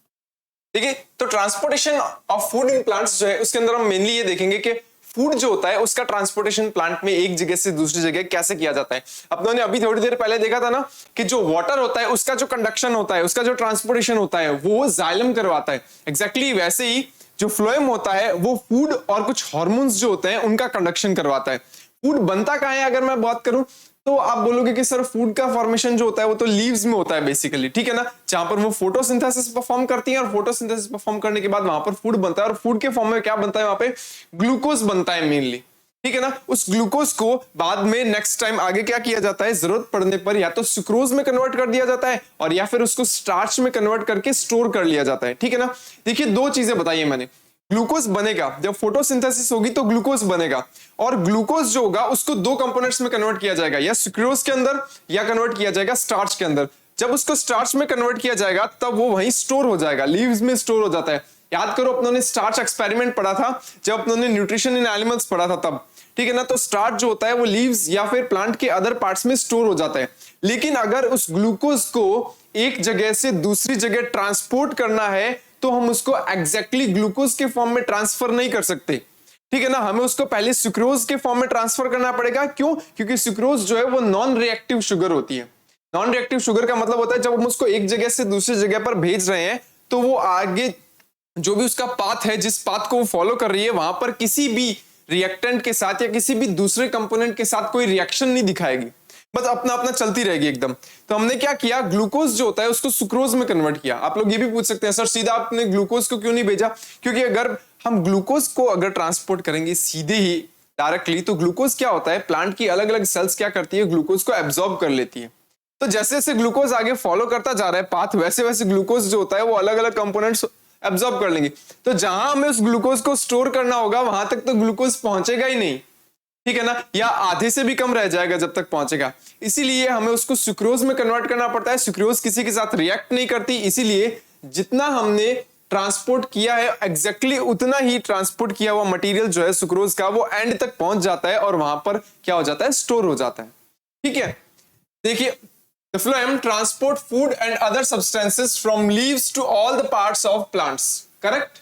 देखिए तो transportation of food in plants जो है उसके अंदर हम मेनली ये देखेंगे कि फूड जो होता है उसका ट्रांसपोर्टेशन प्लांट में एक जगह से दूसरी जगह कैसे किया जाता है. अपनों ने अभी थोड़ी देर पहले देखा था ना कि जो वाटर होता है उसका जो कंडक्शन होता है, उसका जो ट्रांसपोर्टेशन होता है वो जाइलम करवाता है. एग्जैक्टली वैसे ही जो फ्लोएम होता है वो फूड और कुछ हार्मोन्स जो होते हैं उनका कंडक्शन करवाता है। फूड बनता कहाँ है अगर मैं बात करूं तो आप बोलोगे कि सर फूड का फॉर्मेशन जो होता है वो तो लीव्स में होता है बेसिकली, ठीक है ना, जहां पर वो फोटोसिंथेसिस परफॉर्म करती है और फोटोसिंथेसिस परफॉर्म करने के बाद वहां पर फूड बनता है और फूड के फॉर्म में क्या बनता है, वहां पे ग्लूकोज बनता है मेनली, ठीक है ना। उस ग्लूकोज को बाद में नेक्स्ट टाइम आगे क्या किया जाता है, जरूरत पड़ने पर या तो सुक्रोज में कन्वर्ट कर दिया जाता है और या फिर उसको स्टार्च में कन्वर्ट करके स्टोर कर लिया जाता है, ठीक है ना। देखिए दो चीजें बताई मैंने, ग्लूकोज बनेगा जब फोटोसिंथेसिस होगी तो ग्लूकोज बनेगा और ग्लूकोज जो होगा उसको दो कंपोनेंट्स में कन्वर्ट किया जाएगा, या सुक्रोज के अंदर या कन्वर्ट किया जाएगा स्टार्च के अंदर। जब उसको स्टार्च में कन्वर्ट किया जाएगा तब वो वहीं स्टोर हो जाएगा, लीव्स में स्टोर हो जाता है। याद करो अपनों ने स्टार्च एक्सपेरिमेंट पढ़ा था जब अपनों ने न्यूट्रिशन इन एनिमल्स पढ़ा था तब, ठीक है ना। तो स्टार्च जो होता है वो लीव्स या फिर प्लांट के अदर पार्ट्स में स्टोर हो जाता है, लेकिन अगर उस ग्लूकोज को एक जगह से दूसरी जगह ट्रांसपोर्ट करना है तो हम उसको एग्जैक्टली ग्लूकोज के फॉर्म में ट्रांसफर नहीं कर सकते, ठीक है ना। हमें उसको पहले सुक्रोज के फॉर्म में ट्रांसफर करना पड़ेगा। क्यों? क्योंकि सुक्रोज जो है वो नॉन रिएक्टिव शुगर होती है। नॉन रिएक्टिव शुगर का मतलब होता है जब हम उसको एक जगह से दूसरी जगह पर भेज रहे हैं तो वो आगे जो भी उसका पाथ है, जिस पाथ को वो फॉलो कर रही है, वहां पर किसी भी रिएक्टेंट के साथ या किसी भी दूसरे कंपोनेंट के साथ कोई रिएक्शन नहीं दिखाएगी, बस अपना अपना चलती रहेगी एकदम। तो हमने क्या किया, ग्लूकोज जो होता है उसको सुक्रोज में कन्वर्ट किया। आप लोग ये भी पूछ सकते हैं सर सीधा आपने ग्लूकोज को क्यों नहीं भेजा, क्योंकि अगर हम ग्लूकोज को अगर ट्रांसपोर्ट करेंगे सीधे ही डायरेक्टली तो ग्लूकोज क्या होता है, प्लांट की अलग अलग सेल्स क्या करती है, ग्लूकोज को एब्जॉर्ब कर लेती है। तो जैसे जैसे ग्लूकोज आगे फॉलो करता जा रहा है पाथ, वैसे वैसे ग्लूकोज जो होता है वो अलग अलग कंपोनेंट्स एब्जॉर्ब कर लेंगे। तो जहां हमें उस ग्लूकोज को स्टोर करना होगा वहां तक तो ग्लूकोज पहुंचेगा ही नहीं, ठीक है ना, या आधे से भी कम रह जाएगा जब तक पहुंचेगा। इसीलिए हमें उसको सुक्रोज में कन्वर्ट करना पड़ता है। सुक्रोज किसी के साथ रिएक्ट नहीं करती, इसीलिए जितना हमने ट्रांसपोर्ट किया है एग्जैक्टली उतना ही ट्रांसपोर्ट किया हुआ मटेरियल जो है सुक्रोज का वो एंड तक पहुंच जाता है और वहां पर क्या हो जाता है, स्टोर हो जाता है, ठीक है। देखिए the phloem transport food and other substances from leaves to all the parts of plants, correct?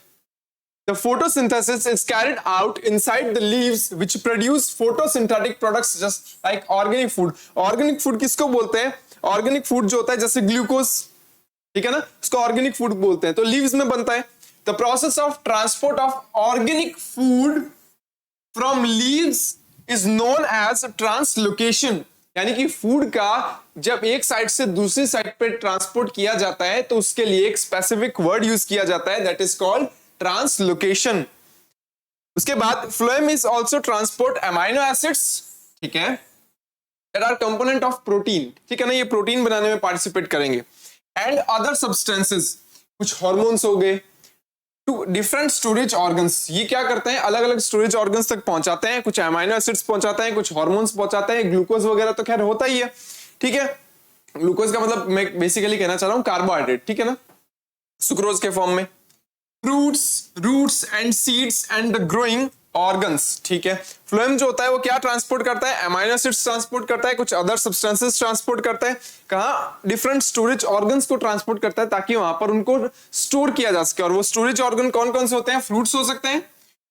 The photosynthesis is carried out inside the leaves which produce photosynthetic products just like organic food. Organic food किसको बोलते हैं, organic food जो होता है जैसे glucose, ठीक है ना, उसको organic food बोलते हैं, तो leaves में बनता है। The process of transport of organic food from leaves is known as translocation, यानी कि फूड का जब एक साइड से दूसरी साइड पे ट्रांसपोर्ट किया जाता है तो उसके लिए एक स्पेसिफिक वर्ड यूज किया जाता है, दैट इज कॉल्ड ट्रांसलोकेशन। उसके बाद phloem is also transport amino acids, ठीक है, that R component of protein, ठीक है ना, ये प्रोटीन बनाने में पार्टिसिपेट करेंगे, एंड अदर सब्सटेंसेस, कुछ हार्मोन्स हो गए, टू डिफरेंट स्टोरेज ऑर्गन्स। ये क्या करते हैं, अलग अलग स्टोरेज ऑर्गन्स तक पहुंचाते हैं, कुछ अमाइनो एसिड्स पहुंचाते हैं, कुछ हार्मोन्स पहुंचाते हैं, ग्लूकोज वगैरह तो खैर होता ही है, ठीक है। ग्लूकोज का मतलब मैं बेसिकली कहना चाह रहा हूं कार्बोहाइड्रेट, ठीक है ना, सुक्रोज के फॉर्म में। Fruits, roots and seeds and the growing organs, ठीक है। फ्लोएम जो होता है वो क्या ट्रांसपोर्ट करता है, अमाइनो एसिड्स ट्रांसपोर्ट करता है, कुछ अदर सब्सटेंसेस ट्रांसपोर्ट करता है, कहाँ, डिफरेंट स्टोरेज ऑर्गन्स को ट्रांसपोर्ट करता है ताकि वहां पर उनको स्टोर किया जा सके। और वो स्टोरेज ऑर्गन कौन कौन से होते हैं, फ्रूट्स हो सकते हैं,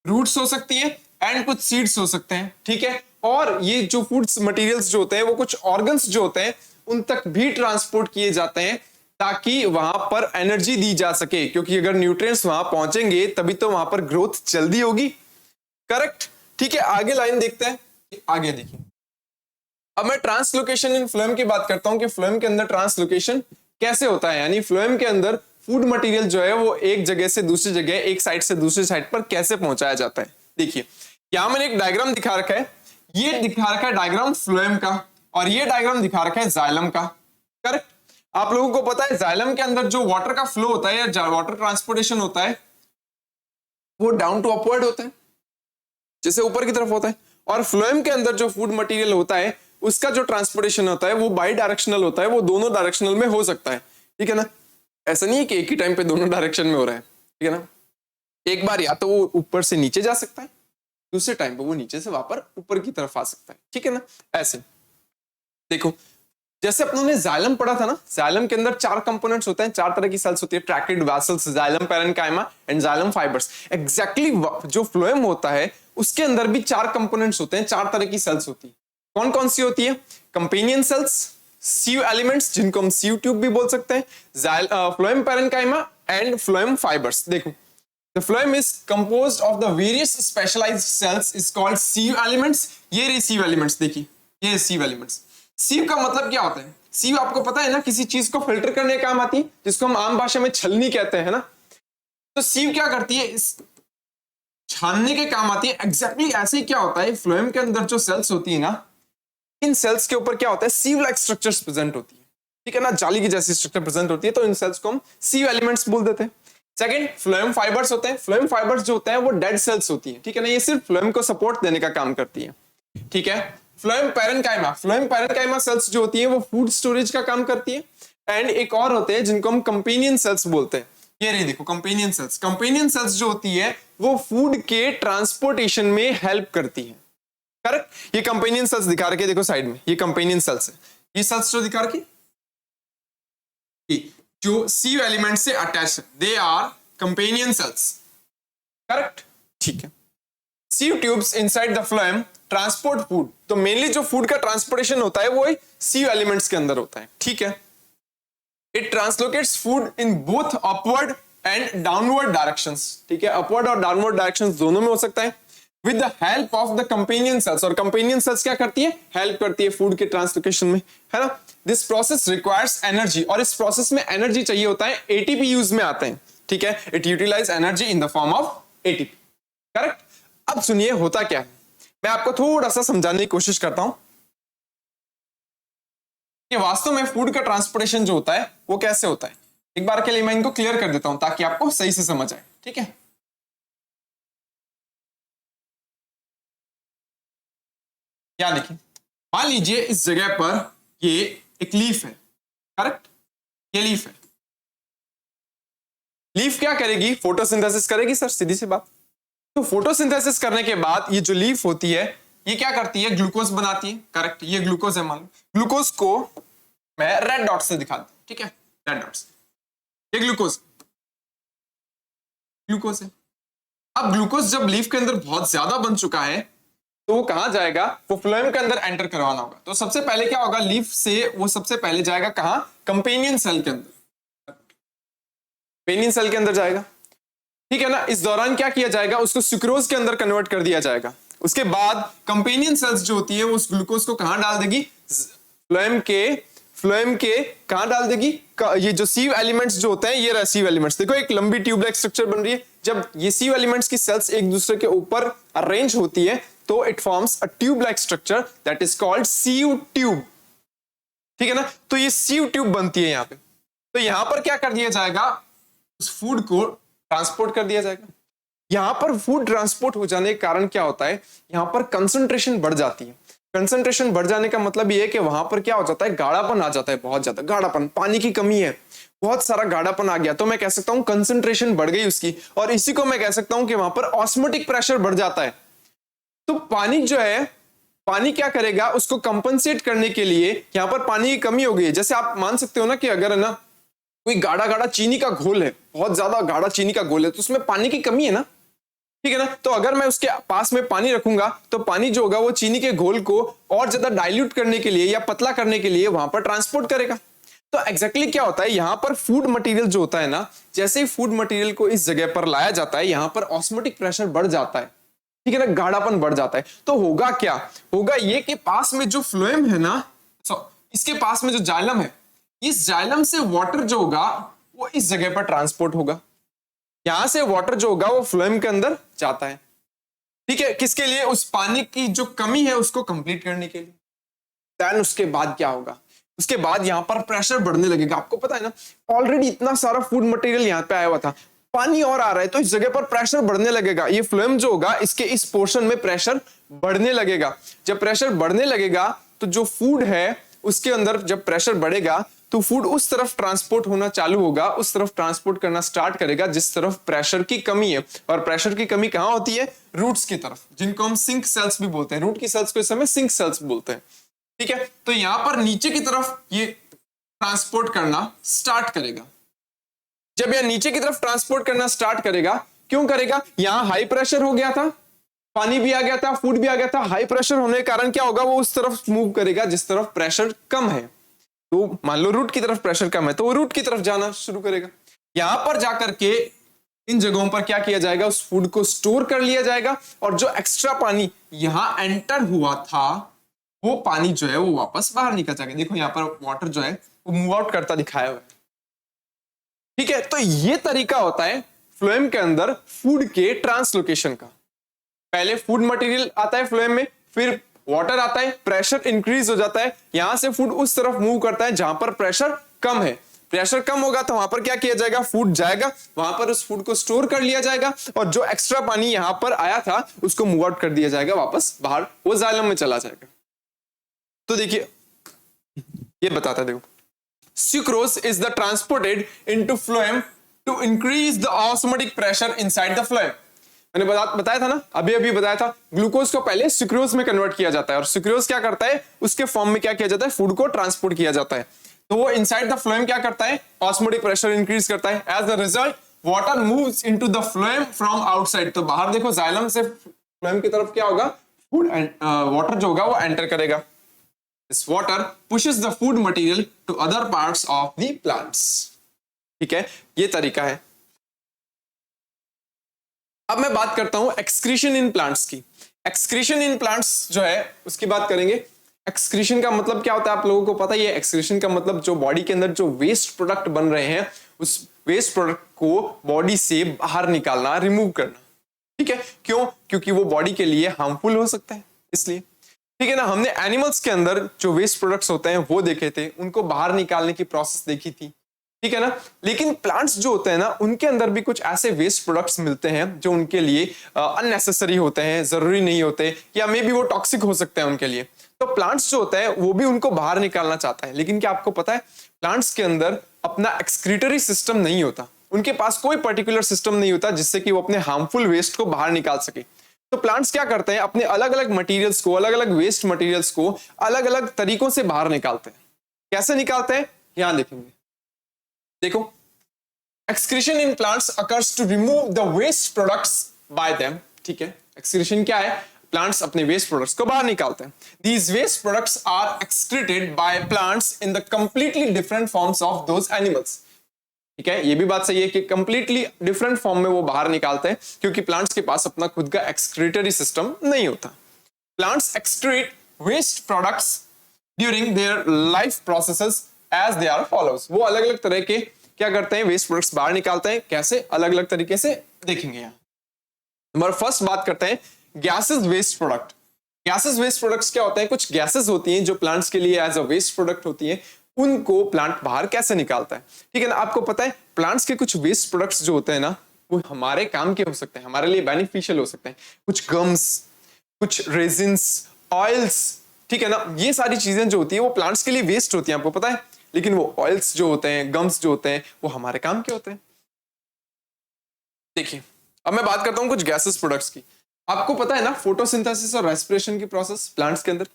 रूट्स हो सकती है एंड कुछ सीड्स हो सकते हैं, ठीक है। और ये जो फूड्स मटेरियल्स जो होते हैं वो कुछ ऑर्गन्स जो होते हैं उन तक भी ट्रांसपोर्ट किए जाते हैं ताकि वहां पर एनर्जी दी जा सके, क्योंकि अगर न्यूट्रिएंट्स वहां पहुंचेंगे तभी तो वहां पर ग्रोथ जल्दी होगी, करेक्ट, ठीक है। आगे लाइन देखते हैं, आगे देखिए। अब मैं ट्रांसलोकेशन इन फ्लोएम की बात करता हूं कि फ्लोएम के अंदर ट्रांसलोकेशन कैसे होता है, यानी फ्लोएम के अंदर फूड मटेरियल जो है वो एक जगह से दूसरी जगह, एक साइड से दूसरी साइड पर कैसे पहुंचाया जाता है। देखिए यहां मैंने एक डायग्राम दिखा रखा है, ये दिखा रखा है डायग्राम फ्लोएम का और ये डायग्राम दिखा रखा है जाइलम का, करेक्ट। आप लोगों को पता है जाइलम के अंदर जो वाटर का फ्लो होता है या वाटर ट्रांसपोर्टेशन होता है वो डाउन टू अपवर्ड होता है, जैसे ऊपर की तरफ होता है, और फ्लोएम के अंदर जो फूड मटेरियल होता है उसका जो ट्रांसपोर्टेशन होता है वो बाई डायरेक्शनल होता है, वो दोनों डायरेक्शनल में हो सकता है, ठीक है ना। ऐसा नहीं है कि एक ही टाइम पे दोनों डायरेक्शन में हो रहा है, ठीक है ना। एक बार या तो वो ऊपर से नीचे जा सकता है, दूसरे टाइम पे वो नीचे से वापस ऊपर की तरफ आ सकता है, ठीक है ना। ऐसे देखो जैसे अपनों ने जाइलम पढ़ा था ना, जाइलम के अंदर चार कंपोनेंट्स होते हैं, चार तरह की सेल्स होती है, tracheids vessels, xylem parenchyma and xylem fibres. Exactly जो फ्लोएम होता है उसके अंदर भी चार कंपोनेंट्स होते हैं, चार तरह की सेल्स होती है। कौन कौन सी होती है, कंपेनियन सेल्स, सीव एलिमेंट्स जिनको हम सीव ट्यूब भी बोल सकते हैं, phloem parenchyma and phloem fibres. देखो the phloem is composed of the various specialised cells is called sieve elements. ये रही सीव एलिमेंट्स, देखिए ये सीव एलिमेंट्स। सीव का मतलब क्या होता है? सीव आपको पता है ना, किसी चीज को फिल्टर करने का काम आती है, जिसको हम आम भाषा में छलनी कहते हैं ना। तो सीव क्या करती है? इस छानने के काम आती है। एग्जैक्टली ऐसे ही क्या होता है, फ्लोएम के अंदर जो सेल्स होती है ना, इन सेल्स के ऊपर क्या होता है, सीव लाइक स्ट्रक्चर्स प्रेजेंट होती है, ठीक है ना, जाली की जैसी स्ट्रक्चर प्रेजेंट होती है, तो इन सेल्स को हम सीव एलिमेंट्स बोल देते हैं। सेकंड, फ्लोएम फाइबर्स होते हैं। फ्लोएम फाइबर्स जो होते हैं वो डेड सेल्स होती है, ठीक है ना, ये सिर्फ फ्लोएम को सपोर्ट देने का काम करती है, ठीक है। Phloem parenchyma, phloem parenchyma sales जो होती है वो फूड स्टोरेज का काम करती है। एंड एक और होते हैं जिनको हम कंपेनियन सेल्स बोलते हैं। ये रही देखो कंपेनियन सेल्स। कंपेनियन सेल्स जो होती है वो फूड के ट्रांसपोर्टेशन में हेल्प करती है, करेक्ट। ये कंपेनियन सेल्स दिखा रखे, देखो साइड में, ये कंपेनियन सेल्स है। ये सेल्स जो दिखा रखी जो सीव एलिमेंट से अटैच है, they are companion cells, correct, ठीक है। Sieve tubes inside the phloem transport food. तो मेनली जो फूड का ट्रांसपोर्टेशन होता है वो सीव एलिमेंट्स के अंदर होता है, ठीक है। It translocates food in both upward and downward directions, ठीक है, अपवर्ड और डाउनवर्ड डायरेक्शंस दोनों में हो सकता है, with the help of the companion cells. और कंपेनियन सेल्स क्या करती है? हेल्प करती है फूड के ट्रांसलोकेशन में, है ना। दिस प्रोसेस रिक्वायर्स एनर्जी, और इस प्रोसेस में एनर्जी चाहिए होता है, एटीपी यूज में आते हैं, ठीक है। It utilize energy in the form of ATP, correct. अब सुनिए होता क्या है, मैं आपको थोड़ा सा समझाने की कोशिश करता हूं कि वास्तव में फूड का ट्रांसपोर्टेशन जो होता है वो कैसे होता है। एक बार के लिए मैं इनको क्लियर कर देता हूं ताकि आपको सही से समझ आए, ठीक है। क्या देखिए, मान लीजिए इस जगह पर ये एक लीफ है, करेक्ट, ये लीफ है। लीफ क्या करेगी? फोटोसिंथेसिस करेगी सर, सीधी सी बात। तो फोटोसिंथेसिस करने के बाद ये जो लीफ होती है ये क्या करती है? ग्लूकोज बनाती है, करेक्ट। ये ग्लूकोज है, मान लो। ग्लूकोज को मैं रेड डॉट से दिखा दूं, ठीक है, रेड डॉट्स। ये ग्लूकोज ग्लूकोज है। अब ग्लूकोज जब लीफ के अंदर बहुत ज्यादा बन चुका है तो वो कहां जाएगा? वो फ्लोएम के अंदर एंटर करवाना होगा। तो सबसे पहले क्या होगा? लीफ से वो सबसे पहले जाएगा कहां? कंपेनियन सेल के अंदर, कंपेनियन सेल के अंदर जाएगा, ठीक है ना। इस दौरान क्या किया जाएगा? उसको सुक्रोज के अंदर कन्वर्ट कर दिया जाएगा। उसके बाद कंपेनियन सेल्स जो होती है वो उस ग्लूकोज को कहां डाल देगी? फ्लोएम के कहां डाल देगी? ये जो सीव एलिमेंट्स जो होते हैं, ये रहा सीव एलिमेंट्स, देखो एक लंबी ट्यूब लाइक स्ट्रक्चर बन रही है। जब ये सीव एलिमेंट्स की सेल्स एक दूसरे के ऊपर अरेंज होती है तो it forms a tube like structure that is called sieve tube, ठीक है ना। तो ये सीव ट्यूब बनती है यहां पे। तो यहां पर क्या कर दिया जाएगा? उस फूड को ट्रांसपोर्ट कर दिया जाएगा। यहां पर फूड ट्रांसपोर्ट हो जाने के कारण क्या होता है? यहां पर कंसंट्रेशन बढ़ जाती है। कंसंट्रेशन बढ़ जाने का मतलब ये है कि वहां पर क्या हो जाता है? गाढ़ापन आ जाता है, बहुत ज्यादा गाढ़ापन, पानी की कमी है, बहुत सारा गाढ़ापन आ गया, तो मैं कह सकता हूं कंसंट्रेशन बढ़ गई उसकी। और इसी को मैं कह सकता हूं कि वहां पर ऑस्मोटिक प्रेशर बढ़ जाता है। तो पानी जो है, पानी क्या करेगा? उसको कंपनसेट करने के लिए यहां पर पानी की कमी हो गई है। जैसे आप मान सकते हो ना कि अगर है ना कोई गाढ़ा गाढ़ा चीनी का घोल है, बहुत ज्यादा गाढ़ा चीनी का घोल है, तो उसमें पानी की कमी है ना, ठीक है ना। तो अगर मैं उसके पास में पानी रखूंगा तो पानी जो होगा वो चीनी के घोल को और ज्यादा डाइल्यूट करने के लिए या पतला करने के लिए वहां पर ट्रांसपोर्ट करेगा। तो एग्जैक्टली क्या होता है? यहां पर फूड मटेरियल जो होता है ना, जैसे ही फूड मटेरियल को इस जगह पर लाया जाता है, यहां पर ऑस्मोटिक प्रेशर बढ़ जाता है, ठीक है ना, गाढ़ापन बढ़ जाता है। तो होगा क्या? होगा ये कि पास में जो फ्लोएम है ना, इसके पास में जो जाइलम है, इस जाइलम से वाटर जो होगा वो इस जगह पर ट्रांसपोर्ट होगा। यहां से वाटर जो होगा वो फ्लोएम के अंदर जाता है, ठीक है, किसके लिए? उस पानी की जो कमी है उसको कंप्लीट करने के लिए। देन उसके बाद क्या होगा? उसके बाद यहां पर प्रेशर बढ़ने लगेगा। आपको पता है ना, ऑलरेडी इतना सारा फूड मटेरियल यहां पे आया हुआ था, पानी और आ रहा है, तो इस जगह पर प्रेशर बढ़ने लगेगा। ये फ्लोएम जो होगा इसके इस पोर्शन में प्रेशर बढ़ने लगेगा। जब प्रेशर बढ़ने लगेगा तो जो फूड है उसके अंदर जब प्रेशर बढ़ेगा तो फूड उस तरफ ट्रांसपोर्ट होना चालू होगा, उस तरफ ट्रांसपोर्ट करना स्टार्ट करेगा जिस तरफ प्रेशर की कमी है। और प्रेशर की कमी कहां होती है? रूट्स की तरफ, जिनको हम सिंक सेल्स भी बोलते हैं। रूट की सेल्स को इस समय सिंक सेल्स बोलते हैं, ठीक है। तो यहां पर नीचे की तरफ ये ट्रांसपोर्ट करना स्टार्ट करेगा। जब यह नीचे की तरफ ट्रांसपोर्ट करना स्टार्ट करेगा, क्यों करेगा? यहां हाई प्रेशर हो गया था, पानी भी आ गया था, फूड भी आ गया था। हाई प्रेशर होने के कारण क्या होगा? वो उस तरफ मूव करेगा जिस तरफ प्रेशर कम है। तो मान लो रूट की तरफ प्रेशर कम है तो वो रूट की तरफ जाना शुरू करेगा। यहां पर जाकर के इन जगहों पर क्या किया जाएगा, उस फूड को स्टोर कर लिया जाएगा और जो एक्स्ट्रा पानी यहां एंटर हुआ था वो पानी जो है वो वापस बाहर निकल जाएगा। देखो यहाँ पर वाटर जो है वो मूव आउट करता दिखाया हुआ है। ठीक है, तो ये तरीका होता है फ्लोएम के अंदर फूड के ट्रांसलोकेशन का। पहले फूड मटेरियल आता है फ्लोएम में, फिर वाटर आता है, प्रेशर इंक्रीज हो जाता है, यहां से फूड उस तरफ मूव करता है जहां पर प्रेशर कम है। प्रेशर कम होगा तो वहां पर क्या किया जाएगा, फूड जाएगा, वहां पर उस फूड को स्टोर कर लिया जाएगा और जो एक्स्ट्रा पानी यहां पर आया था उसको मूव आउट कर दिया जाएगा वापस बाहर, वो जाइलम में चला जाएगा। तो देखिए ये बताता देखो, sucrose is the transported into phloem to increase the osmotic pressure inside the phloem. मैंने बताया था ना, अभी बताया था, ग्लूकोज को पहले सुक्रोज में कन्वर्ट किया जाता है और सुक्रोज क्या करता है, उसके फॉर्म में क्या किया जाता है, फूड को ट्रांसपोर्ट किया जाता है। तो वो इनसाइड द फ्लोएम क्या करता है, ऑस्मोटिक प्रेशर इंक्रीज करता है। As the result water moves into the phloem from outside. तो बाहर देखो जाइलम से फ्लोएम की तरफ क्या होगा, फूड वाटर जो होगा वो एंटर करेगा। This water pushes the food material to other parts of the plants. ठीक है, ये तरीका है। अब मैं बात करता हूं एक्सक्रीशन इन प्लांट्स की। एक्सक्रीशन इन प्लांट्स जो है उसकी बात करेंगे। एक्सक्रीशन का मतलब क्या होता है, आप लोगों को पता ही है। एक्सक्रीशन का मतलब जो बॉडी के अंदर जो वेस्ट प्रोडक्ट बन रहे हैं उस वेस्ट प्रोडक्ट को बॉडी से बाहर निकालना, रिमूव करना। ठीक है, क्यों, क्योंकि वो बॉडी के लिए हार्मफुल हो सकता है, इसलिए। ठीक है ना, हमने एनिमल्स के अंदर जो वेस्ट प्रोडक्ट्स होते हैं वो देखे थे, उनको बाहर निकालने की प्रोसेस देखी थी। ठीक है ना, लेकिन प्लांट्स जो होते हैं ना उनके अंदर भी कुछ ऐसे वेस्ट प्रोडक्ट्स मिलते हैं जो उनके लिए अननेसेसरी होते हैं, जरूरी नहीं होते, या मे बी वो टॉक्सिक हो सकते हैं उनके लिए। तो प्लांट्स जो होता है वो भी उनको बाहर निकालना चाहता है, लेकिन क्या आपको पता है प्लांट्स के अंदर अपना एक्सक्रीटरी सिस्टम नहीं होता, उनके पास कोई पर्टिकुलर सिस्टम नहीं होता जिससे कि वो अपने हार्मफुल वेस्ट को बाहर निकाल सके। तो प्लांट्स क्या करते हैं, अपने अलग अलग मटेरियल्स को, अलग अलग वेस्ट मटेरियल्स को अलग अलग तरीकों से बाहर निकालते हैं। कैसे निकालते हैं यहां देखेंगे। देखो, excretion in plants occurs to remove the waste products by them. ठीक है, एक्सक्रीशन क्या है, प्लांट्स अपने वेस्ट प्रोडक्ट्स को बाहर निकालते हैं। These waste products are excreted by plants in the completely different forms of those animals. ठीक है, ये भी बात सही है कि कंप्लीटली डिफरेंट फॉर्म में वो बाहर निकालते हैं, क्योंकि प्लांट्स के पास अपना खुद का एक्सक्रीटरी सिस्टम नहीं होता। Plants excrete waste products during their life processes as they are follows. वो अलग अलग तरह के क्या करते हैं, वेस्ट प्रोडक्ट्स बाहर निकालते हैं। कैसे, अलग अलग तरीके से देखेंगे यहाँ। नंबर फर्स्ट बात करते हैं gases waste product. Gases waste products क्या होते हैं, कुछ गैसेस होती हैं जो प्लांट्स के लिए एज अ वेस्ट प्रोडक्ट होती हैं, उनको प्लांट बाहर कैसे निकालता है। ठीक है ना, आपको पता है प्लांट्स के कुछ वेस्ट प्रोडक्ट्स जो होते हैं ना वो हमारे काम के हो सकते हैं, हमारे लिए बेनिफिशियल हो सकते हैं। कुछ गम्स, कुछ रेजिन्स, ऑयल्स, ठीक है ना, ये सारी चीजें जो होती है वो प्लांट्स के लिए वेस्ट होती हैं, आपको पता है। लेकिन वो ऑयल्स जो होते हैं, गम्स जो होते हैं, वो हमारे काम के होते हैं। देखिए, अब मैं बात करता हूं कुछ गैसेस प्रोडक्ट्स की। आपको पता है ना फोटोसिंथेसिस और रेस्पिरेशन की प्रोसेस प्लांट्स के अंदर।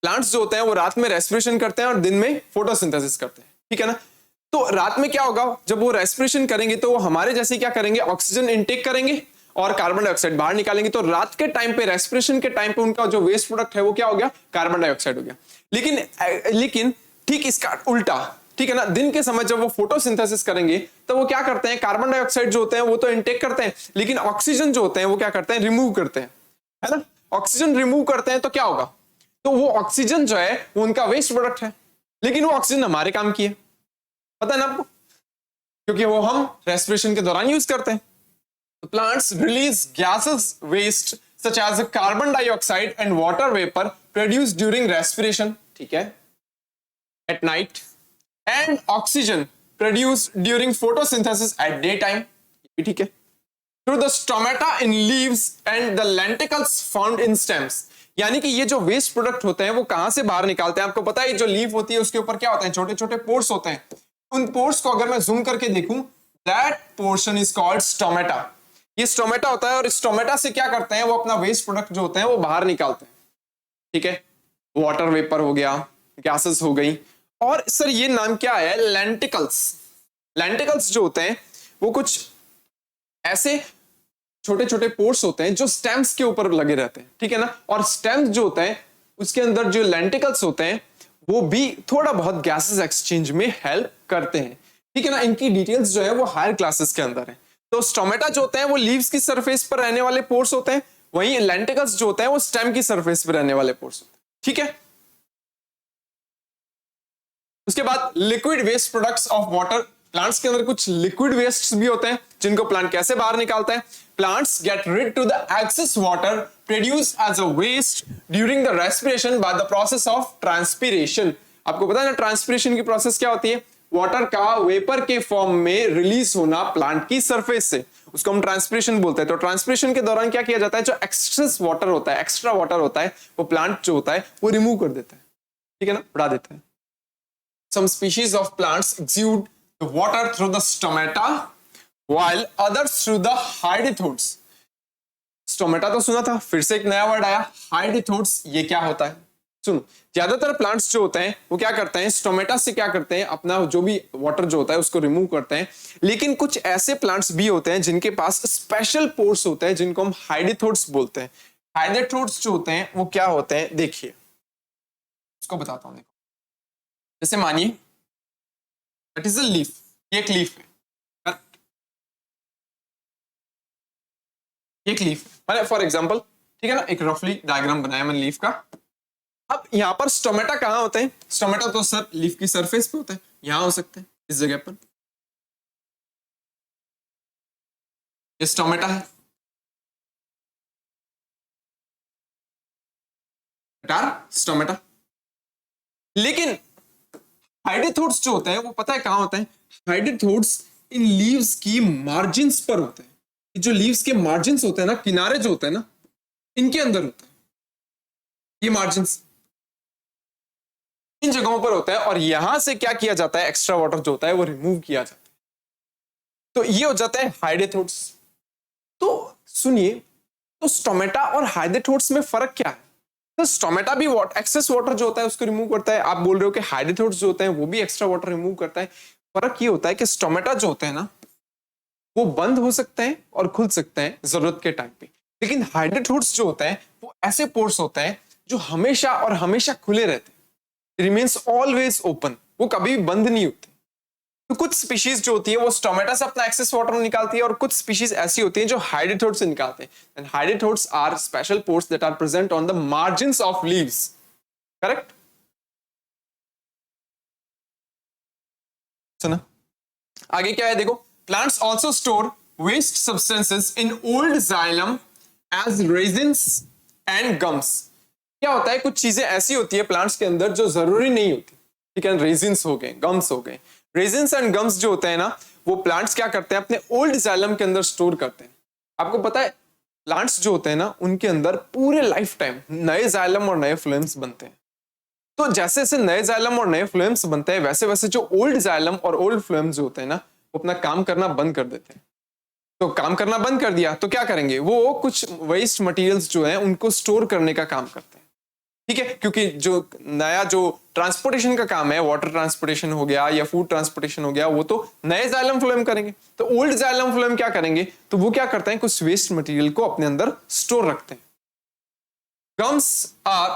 प्लांट्स जो होते हैं वो रात में रेस्पिरेशन करते हैं और दिन में फोटोसिंथेसिस करते हैं। ठीक है ना, तो रात में क्या होगा, जब वो रेस्पिरेशन करेंगे तो वो हमारे जैसे क्या करेंगे, ऑक्सीजन इनटेक करेंगे और कार्बन डाइऑक्साइड बाहर निकालेंगे। तो रात के टाइम पे, रेस्पिरेशन के टाइम पे उनका जो वेस्ट प्रोडक्ट है वो क्या हो गया, कार्बन डाइऑक्साइड हो गया। लेकिन ठीक इसका उल्टा, ठीक है ना, दिन के समय जब वो फोटोसिंथेसिस करेंगे तो वो क्या करते हैं, कार्बन डाइऑक्साइड जो होते हैं वो तो इनटेक करते हैं, लेकिन ऑक्सीजन जो होते हैं वो क्या करते हैं, रिमूव करते हैं, है ना। ऑक्सीजन रिमूव करते हैं तो क्या होगा, तो वो ऑक्सीजन जो है वो उनका वेस्ट प्रोडक्ट है, लेकिन वो ऑक्सीजन हमारे काम की है, पता है ना आपको, क्योंकि वो हम रेस्पिरेशन के दौरान यूज करते हैं। तो plants release gases waste such as carbon dioxide and water vapour produced during respiration, ठीक है, at night, and oxygen produced during photosynthesis at day time, ठीक है, through the stomata in leaves and the lenticels found in stems. यानी कि ये जो waste product होते हैं वो कहां से बाहर निकालते हैं, आपको पता है जो लीफ होती है उसके ऊपर क्या होता है, छोटे छोटे पोर्स होते हैं। उन पोर्स को अगर मैं जूम करके देखूं, that portion is called stomata. ये स्टोमेटा होता है और स्टोमेटा से क्या करते हैं, वो अपना वेस्ट प्रोडक्ट जो होते हैं वो बाहर निकालते हैं। ठीक है, वाटर वेपर हो गया, गैसेस हो गई, और सर ये नाम क्या है, लेंटिकल्स। लेंटिकल्स जो होते हैं वो कुछ ऐसे छोटे छोटे पोर्स होते हैं जो स्टेम्स के ऊपर लगे रहते हैं, ठीक है ना, और स्टेम्स जो होते हैं उसके अंदर जो लेंटिकल्स होते हैं वो भी थोड़ा बहुत गैसेस एक्सचेंज में हेल्प करते हैं, ठीक है ना। इनकी डिटेल्स जो है वो हायर क्लासेस के अंदर है। तो स्टोमेटा जो होते हैं वो लीव्स की सरफेस पर रहने वाले पोर्स होते हैं, वहीं लेंटिकल्स जो होते हैं वो स्टेम की सरफेस पर रहने वाले पोर्स होते हैं। ठीक है, उसके बाद liquid waste products of water. Plants के अंदर कुछ लिक्विड वेस्ट भी होते हैं जिनको प्लांट कैसे बाहर निकालता है। Plants get rid to the excess water produce as a waste during the respiration by the process of transpiration. आपको पता है ना ट्रांसपीरेशन की प्रोसेस क्या होती है? वाटर का वेपर के फॉर्म में रिलीज होना प्लांट की सरफेस से, उसको हम ट्रांसपीरेशन बोलते हैं। तो ट्रांसपीरेशन के दौरान क्या किया जाता है? जो एक्सेस वाटर होता है, एक्स्ट्रा वाटर होता है, वो प्लांट जो होता है वो रिमूव कर देता है। ठीक है ना, उड़ा देता है। Some species of plants exude the water through the stomata, while others through the hydrathodes. Stomata तो सुना था, फिर से एक नया वर्ड आया hydrathodes। ये क्या होता है? सुनो, ज्यादातर प्लांट्स जो होते हैं वो क्या करते हैं? स्टोमेटा से क्या करते हैं? अपना जो भी वाटर जो होता है उसको रिमूव करते हैं। लेकिन कुछ ऐसे प्लांट्स भी होते हैं जिनके पास स्पेशल पोर्स होते हैं जिनको हम हाइड्रेथोड्स बोलते हैं। हाइड्रेथोड्स जो होते हैं वो क्या होते हैं? देखिए, उसको बताता हूं। जैसे मानिए दैट इज अ लीफ, ये एक लीफ है, करेक्ट? ये एक लीफ है फॉर एग्जांपल, ठीक है ना, एक रफली डायग्राम बनाया मैंने लीफ का। अब यहां पर स्टोमेटा कहां होते हैं? स्टोमेटा तो सर लीफ की सरफेस पे होता है, यहां हो सकते हैं इस जगह पर। ये स्टोमेटा है, स्टोमेटा। लेकिन हाइड्रेथोड्स जो होते हैं वो पता है कहां होते हैं? हाइड्रेथोड्स इन लीव्स की मार्जिन्स पर होते हैं। जो लीव्स के मार्जिन्स होते हैं ना, किनारे जो होते हैं ना, इनके अंदर होते हैं ये मार्जिन्स, इन जगहों पर होता है। और यहां से क्या किया जाता है? एक्स्ट्रा वाटर जो होता है वो रिमूव किया जाता है। तो ये हो जाता है हाइड्रेथोड्स। तो सुनिए, तो स्टोमेटा और हाइड्रेथोड्स में फर्क क्या है? तो स्टोमेटा भी एक्सेस वाटर जो होता है उसको रिमूव करता है। आप बोल रहे हो कि हाइड्रेथोड्स जो होते हैं वो भी एक्स्ट्रा वाटर रिमूव करता है। फर्क ये होता है कि स्टोमेटा जो होते हैं ना वो बंद हो सकते हैं और खुल सकते हैं जरूरत के टाइम पे, लेकिन हाइड्रेथोड्स जो होते हैं वो ऐसे पोर्स होते हैं जो हमेशा और हमेशा खुले रहते हैं, रिमेन्स ऑलवेज ओपन, वो कभी बंद नहीं होते। तो कुछ स्पीशीज जो होती है वो स्टोमेटा से अपना एक्सेस वाटर निकालती है और कुछ स्पीशीज ऐसी होती हैं जो हाइड्रेथोड से निकालते हैं। And hydathodes are special pores that are present on the margins of leaves, correct? सुना? आगे क्या है देखो, plants also store waste substances in old xylem as resins and gums. क्या होता है? कुछ चीजें ऐसी होती है प्लांट्स के अंदर जो जरूरी नहीं होती, ठीक है? रेजिन्स हो गए, गम्स हो गए। रेजिन्स एंड गम्स जो होते हैं ना वो प्लांट्स क्या करते हैं? अपने ओल्ड जाइलम के अंदर स्टोर करते हैं। आपको पता है प्लांट्स जो होते हैं ना उनके अंदर पूरे लाइफ टाइम नए जाइलम और नए फ्लोएम्स बनते हैं। तो जैसे जैसे नए जाइलम और नए फ्लोएम्स बनते हैं वैसे वैसे जो ओल्ड जाइलम और ओल्ड फ्लोएम्स जो होते हैं ना वो अपना काम करना बंद कर देते हैं। तो काम करना बंद कर दिया तो क्या करेंगे? वो कुछ वेस्ट मटेरियल्स जो है उनको स्टोर करने का काम करते हैं, ठीक है? क्योंकि जो नया जो ट्रांसपोर्टेशन का काम है, वाटर ट्रांसपोर्टेशन हो गया या फूड ट्रांसपोर्टेशन हो गया, वो तो नए जाइलम फ्लोएम करेंगे। तो ओल्ड जाइलम फ्लोएम क्या करेंगे? तो वो क्या करते हैं? कुछ वेस्ट मटेरियल को अपने अंदर स्टोर रखते हैं। Gums are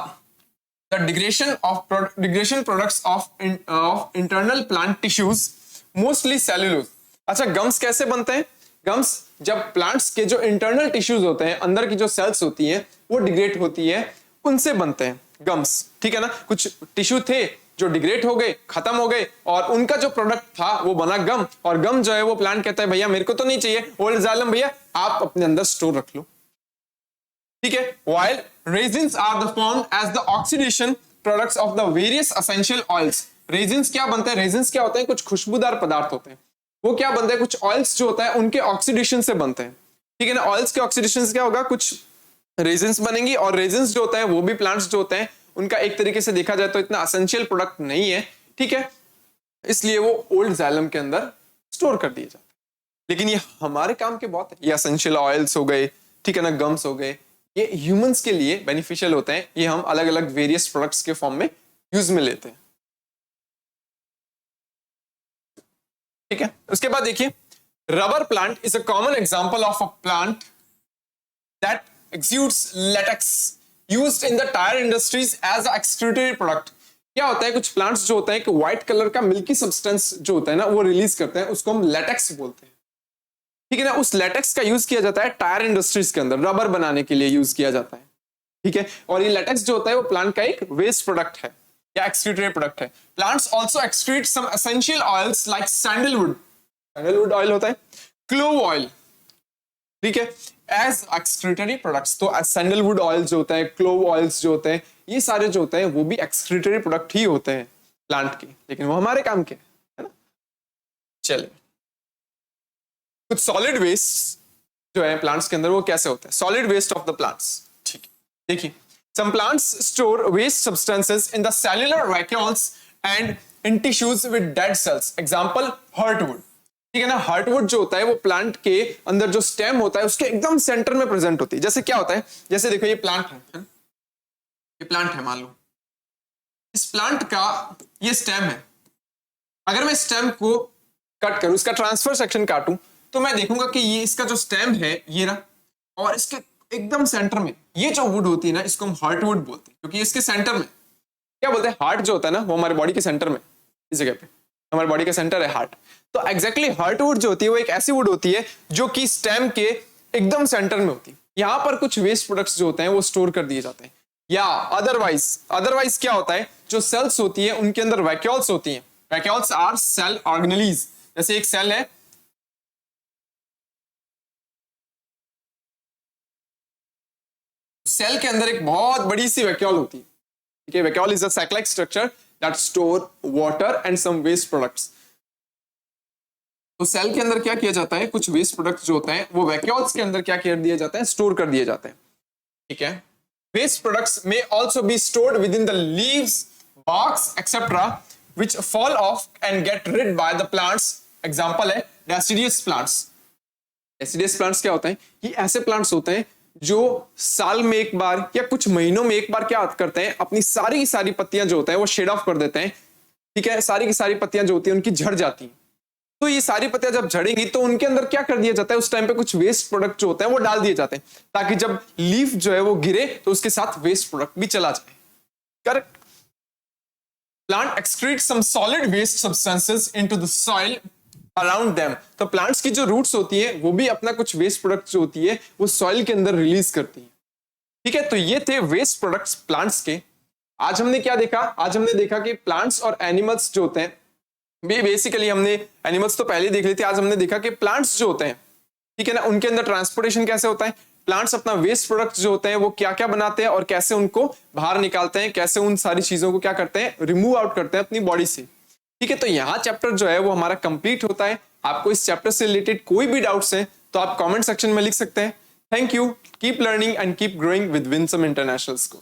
the degradation products of internal plant tissues, mostly cellulose. अच्छा, गम्स कैसे बनते हैं? गम्स जब प्लांट्स के जो इंटरनल टिश्यूज होते हैं, अंदर की जो सेल्स होती हैं वो डिग्रेड होती है, उनसे बनते हैं गम्स, ठीक है ना? कुछ टिश्यू थे जो डिग्रेड हो गए, खत्म हो गए और उनका जो प्रोडक्ट था वो बना गम। और गम जो है वो प्लांट कहता है भैया मेरे को तो नहीं चाहिए, ओल्ड जाइलम भैया आप अपने अंदर स्टोर रख लो, ठीक है? While resins are the formed as the oxidation products of the various essential oils. Resins क्या बनते हैं? रेजिन्स क्या होते हैं? कुछ खुशबूदार पदार्थ होते हैं। वो क्या बनते हैं? कुछ ऑयल्स जो होता है उनके ऑक्सीडेशन से बनते हैं, ठीक है ना? ऑयल्स के ऑक्सीडेशन से क्या होगा? कुछ रेजिन्स बनेंगी। और रेजिन्स जो होता है वो भी प्लांट्स जो होते हैं उनका एक तरीके से देखा जाए तो इतना एसेंशियल प्रोडक्ट नहीं है, ठीक है? इसलिए वो ओल्ड जाइलम के अंदर स्टोर कर दिए जाते हैं। लेकिन ये हमारे काम के बहुत है, ये एसेंशियल ऑयल्स हो गए, ठीक है ना, गम्स हो गए, ये ह्यूमंस के लिए बेनिफिशियल होते हैं। ये हम अलग अलग वेरियस प्रोडक्ट्स के फॉर्म में यूज में लेते हैं, ठीक है? उसके बाद देखिए, rubber plant is a common example of a plant that exudes latex used in the tire industries as a excretory product. क्या होता है? कुछ प्लांट्स जो होते हैं कि व्हाइट कलर का मिल्की सब्सटेंस जो होता है ना वो रिलीज करते हैं, उसको हम लेटेक्स बोलते हैं। ठीक है ना। उस लेटेक्स का यूज किया जाता है टायर इंडस्ट्रीज के अंदर, रबर बनाने के लिए यूज किया जाता है, ठीक है। और ये लेटेक्स जो होता है वो प्लांट का एक वेस्ट प्रोडक्ट है या एक्सक्रीटरी प्रोडक्ट है। Plants also excrete some essential oils like sandalwood, sandalwood oil होता है, क्लोव ऑयल, ठीक है, एज एक्सक्रीटरी प्रोडक्ट्स। तो सैंडलवुड ऑयल जो होता है, क्लोव ऑयल्स जो होते हैं, ये सारे जो होते हैं वो भी एक्सक्रीटरी प्रोडक्ट ही होते हैं प्लांट के, लेकिन वो हमारे काम के है ना। चलिए, कुछ सॉलिड वेस्ट जो है प्लांट्स के अंदर वो कैसे होता है, solid waste of the plants, ठीक है। देखिए, some plants store waste substances in the cellular vacuoles and in tissues with dead cells, example heartwood, ठीक है ना। हार्टवुड जो होता है वो प्लांट के अंदर जो स्टेम होता है उसके एकदम सेंटर में प्रेजेंट होती है। जैसे क्या होता है, जैसे देखो ये प्लांट है, ये प्लांट है, मान लो इस प्लांट का ये स्टेम है। अगर मैं स्टेम को कट करूं, इसका ट्रांसफर सेक्शन काटूं, तो मैं देखूंगा कि ये इसका जो स्टेम है ये रहा, और इसके एकदम सेंटर में ये जो वुड होती है ना, इसको हम हार्टवुड बोलते हैं, क्योंकि इसके सेंटर में क्या बोलते हैं, हार्ट जो होता है ना वो हमारे बॉडी के सेंटर में, इस जगह पे हमारे बॉडी का सेंटर है हार्ट। तो एग्जैक्टली हार्टवुड जो होती है वो एक ऐसी वुड होती है जो कि स्टेम के एकदम सेंटर में होती है। यहां पर कुछ वेस्ट प्रोडक्ट्स जो होते हैं वो स्टोर कर दिए जाते हैं, या अदरवाइज क्या होता है, जो सेल्स होती है उनके अंदर वैक्यूल्स होती हैं। Vacuoles are cell organelles. जैसे एक सेल है, सेल के अंदर एक बहुत बड़ी सी वैक्यूल होती है, ठीक है। Vacuole is a cyclic structure that store water and some waste products. तो सेल के अंदर क्या किया जाता है, कुछ वेस्ट प्रोडक्ट्स जो होते हैं वो वैक्यूल्स के अंदर क्या कर दिया जाता है, स्टोर कर दिए जाते हैं, ठीक है। Waste products may also be stored within the leaves, barks, etc. which fall off and get rid by the plants. Example है deciduous plants. deciduous plants क्या होते हैं, ये ऐसे प्लांट्स होते हैं जो साल में एक बार या कुछ महीनों में एक बार क्या करते हैं, अपनी सारी की सारी पत्तियां जो होते हैं वो शेड ऑफ कर देते हैं, ठीक है। सारी की सारी पत्तियां जो होती हैं उनकी झड़ जाती हैं। तो ये सारी पत्तियां जब झड़ेंगी तो उनके अंदर क्या कर दिया जाता है, उस टाइम पे कुछ वेस्ट प्रोडक्ट जो होते हैं वो डाल दिए जाते हैं, ताकि जब लीफ जो है वो गिरे तो उसके साथ वेस्ट प्रोडक्ट भी चला जाए, correct. Plant excrete some solid waste substances into the soil around them. तो प्लांट्स की जो रूट्स होती है वो भी अपना कुछ वेस्ट प्रोडक्ट जो होती है वो सॉइल के अंदर रिलीज करती है, ठीक है। तो ये थे वेस्ट प्रोडक्ट्स प्लांट्स के। आज हमने क्या देखा, आज हमने देखा कि प्लांट्स और एनिमल्स जो होते हैं, बेसिकली हमने एनिमल्स तो पहले देख लेते, आज हमने देखा कि प्लांट्स जो होते हैं, ठीक है ना, उनके अंदर ट्रांसपोर्टेशन कैसे होता है। प्लांट्स अपना वेस्ट प्रोडक्ट्स जो होते हैं वो क्या क्या बनाते हैं और कैसे उनको बाहर निकालते हैं, कैसे उन सारी चीजों को क्या करते हैं, रिमूव आउट करते हैं अपनी बॉडी से, ठीक है। तो यहाँ चैप्टर जो है वो हमारा कंप्लीट होता है। आपको इस चैप्टर से रिलेटेड कोई भी डाउट्स हैं तो आप कमेंट सेक्शन में लिख सकते हैं। Thank you, keep learning and keep growing with Winsome international school.